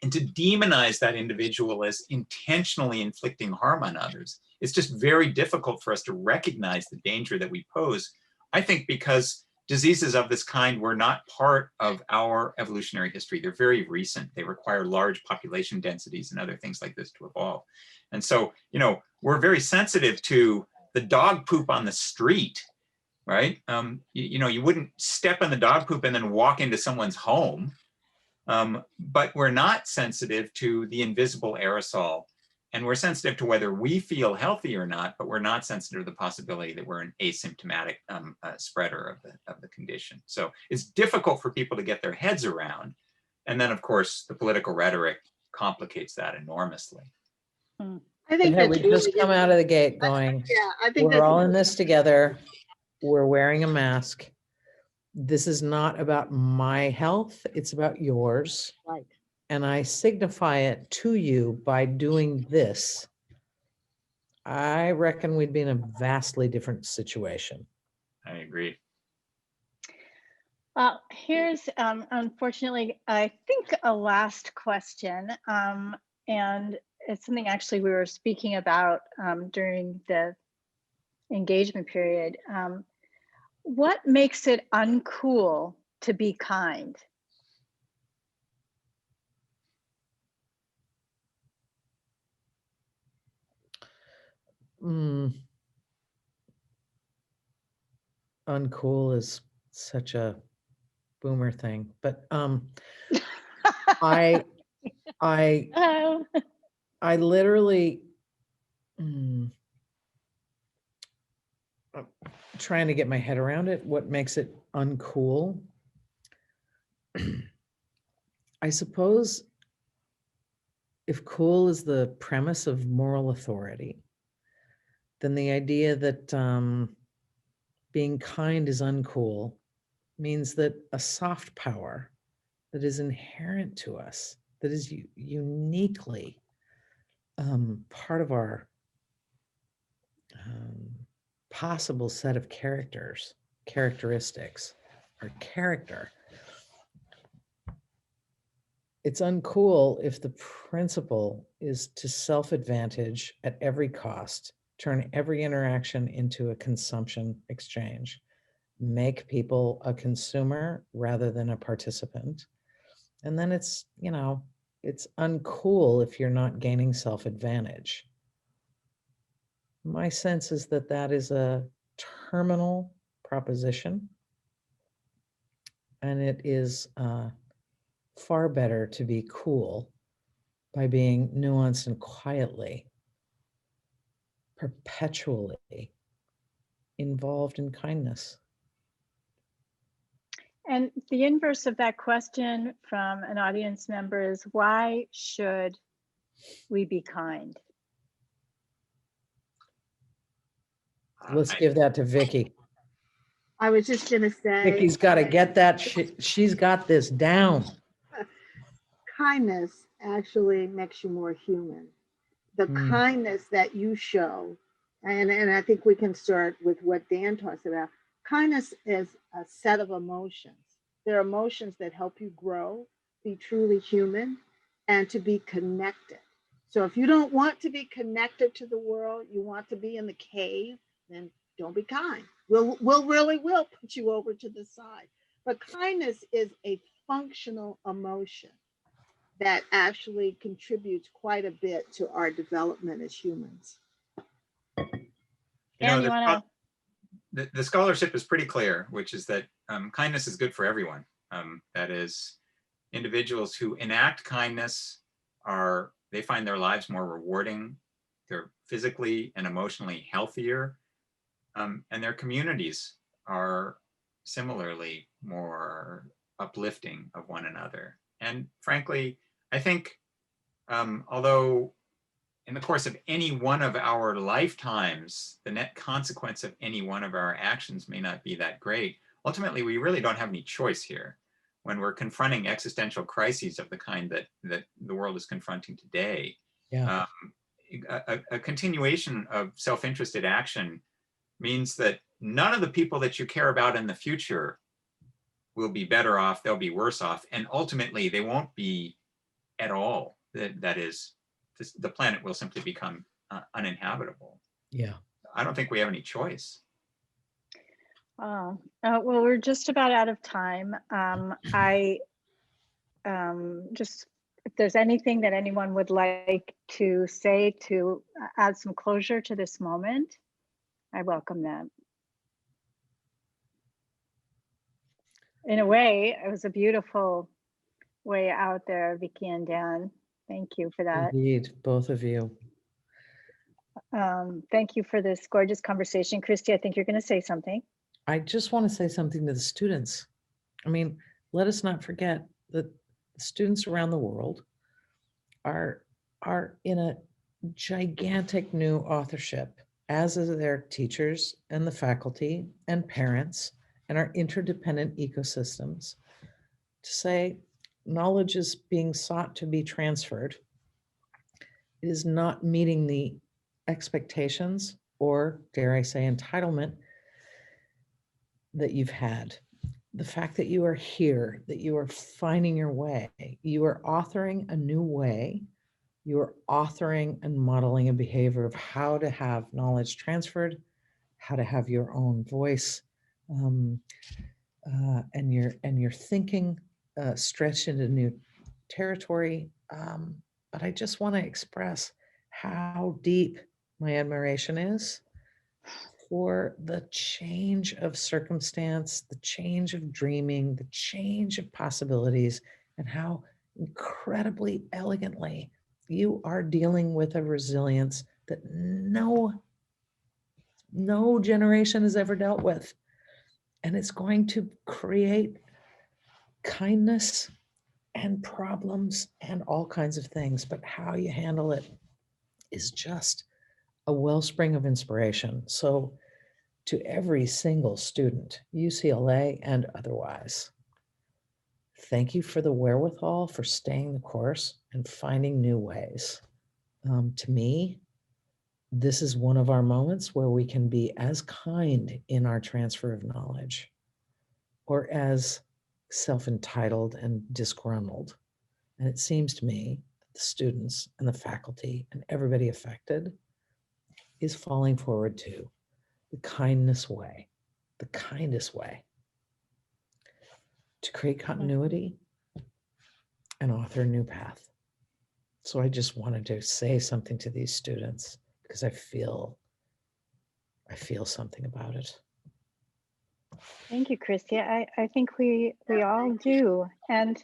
and to demonize that individual as intentionally inflicting harm on others. It's just very difficult for us to recognize the danger that we pose. I think because diseases of this kind were not part of our evolutionary history. They're very recent. They require large population densities and other things like this to evolve. And so, we're very sensitive to the dog poop on the street, right? You wouldn't step on the dog poop and then walk into someone's home. But we're not sensitive to the invisible aerosol. And we're sensitive to whether we feel healthy or not, but we're not sensitive to the possibility that we're an asymptomatic spreader of the condition. So it's difficult for people to get their heads around. And then, of course, the political rhetoric complicates that enormously. I think Had that's we just really come out of the gate going, yeah, I think we're that's all in this together, we're wearing a mask. This is not about my health, it's about yours. right. And I signify it to you by doing this. I reckon we'd be in a vastly different situation. I agree. Well, here's unfortunately, I think a last question, and it's something actually we were speaking about during the engagement period. What makes it uncool to be kind? Uncool is such a boomer thing, but I literally I'm trying to get my head around it. What makes it uncool? I suppose if cool is the premise of moral authority, then the idea that being kind is uncool means that a soft power that is inherent to us, that is uniquely part of our possible set of characteristics, our character. It's uncool if the principle is to self-advantage at every cost, turn every interaction into a consumption exchange, make people a consumer rather than a participant. And then it's uncool if you're not gaining self-advantage. My sense is that that is a terminal proposition, and it is far better to be cool by being nuanced and quietly, perpetually involved in kindness. And the inverse of that question from an audience member is, why should we be kind? Let's give that to Vicki. I was just going to say, Vicki's got to get that. She's got this down. kindness actually makes you more human. The kindness that you show, and I think we can start with what Dan talks about. Kindness is a set of emotions. There are emotions that help you grow, be truly human, and to be connected. So if you don't want to be connected to the world, you want to be in the cave, then don't be kind. We'll put you over to the side. But kindness is a functional emotion that actually contributes quite a bit to our development as humans. The scholarship is pretty clear, which is that kindness is good for everyone. That is, individuals who enact kindness they find their lives more rewarding. They're physically and emotionally healthier, and their communities are similarly more uplifting of one another. And frankly, I think, although in the course of any one of our lifetimes, the net consequence of any one of our actions may not be that great, ultimately, we really don't have any choice here. When we're confronting existential crises of the kind that the world is confronting today, Yeah. a continuation of self-interested action means that none of the people that you care about in the future will be better off, they'll be worse off, and ultimately they won't be at all. That is, the planet will simply become uninhabitable. Yeah. I don't think we have any choice. Well, we're just about out of time. I just, if there's anything that anyone would like to say to add some closure to this moment, I welcome that. In a way, it was a beautiful way out there, Vicky and Dan. Thank you for that. Indeed, both of you. Thank you for this gorgeous conversation. Christy, I think you're going to say something. I just want to say something to the students. I mean, let us not forget that the students around the world are in a gigantic new authorship, as is their teachers and the faculty and parents and our interdependent ecosystems, to say knowledge is being sought to be transferred. It is not meeting the expectations or, dare I say, entitlement that you've had. The fact that you are here, that you are finding your way, you are authoring a new way, you are authoring and modeling a behavior of how to have knowledge transferred, how to have your own voice, and your thinking stretched into new territory. But I just want to express how deep my admiration is for the change of circumstance, the change of dreaming, the change of possibilities, and how incredibly elegantly you are dealing with a resilience that no generation has ever dealt with. And it's going to create kindness and problems and all kinds of things, but how you handle it is just a wellspring of inspiration. So to every single student, UCLA and otherwise, thank you for the wherewithal for staying the course and finding new ways. To me, this is one of our moments where we can be as kind in our transfer of knowledge or as self-entitled and disgruntled. And it seems to me that the students and the faculty and everybody affected is falling forward to the kindest way to create continuity and author a new path. So I just wanted to say something to these students because I feel something about it. Thank you, Christy. I think we all do. And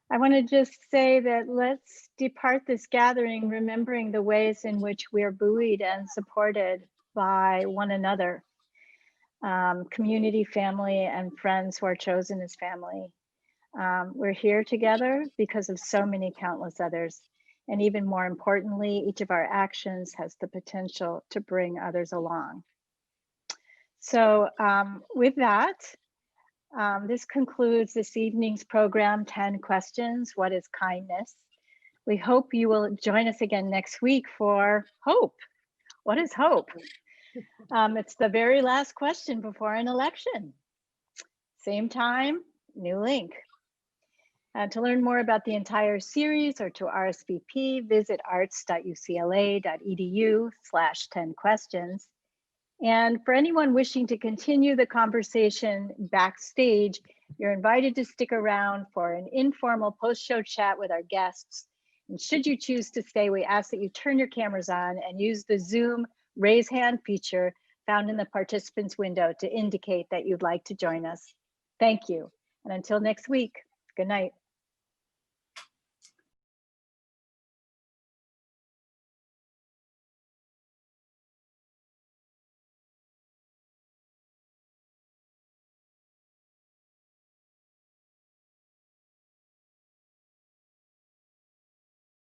I want to just say that let's depart this gathering remembering the ways in which we are buoyed and supported by one another, community, family, and friends who are chosen as family. We're here together because of so many countless others. And even more importantly, each of our actions has the potential to bring others along. So with that, this concludes this evening's program, 10 Questions, What is Kindness? We hope you will join us again next week for Hope. What is hope? It's the very last question before an election. Same time, new link. To learn more about the entire series or to RSVP, visit arts.ucla.edu/10questions. And for anyone wishing to continue the conversation backstage, you're invited to stick around for an informal post-show chat with our guests. And should you choose to stay, we ask that you turn your cameras on and use the Zoom raise hand feature found in the participants window to indicate that you'd like to join us. Thank you. And until next week, good night.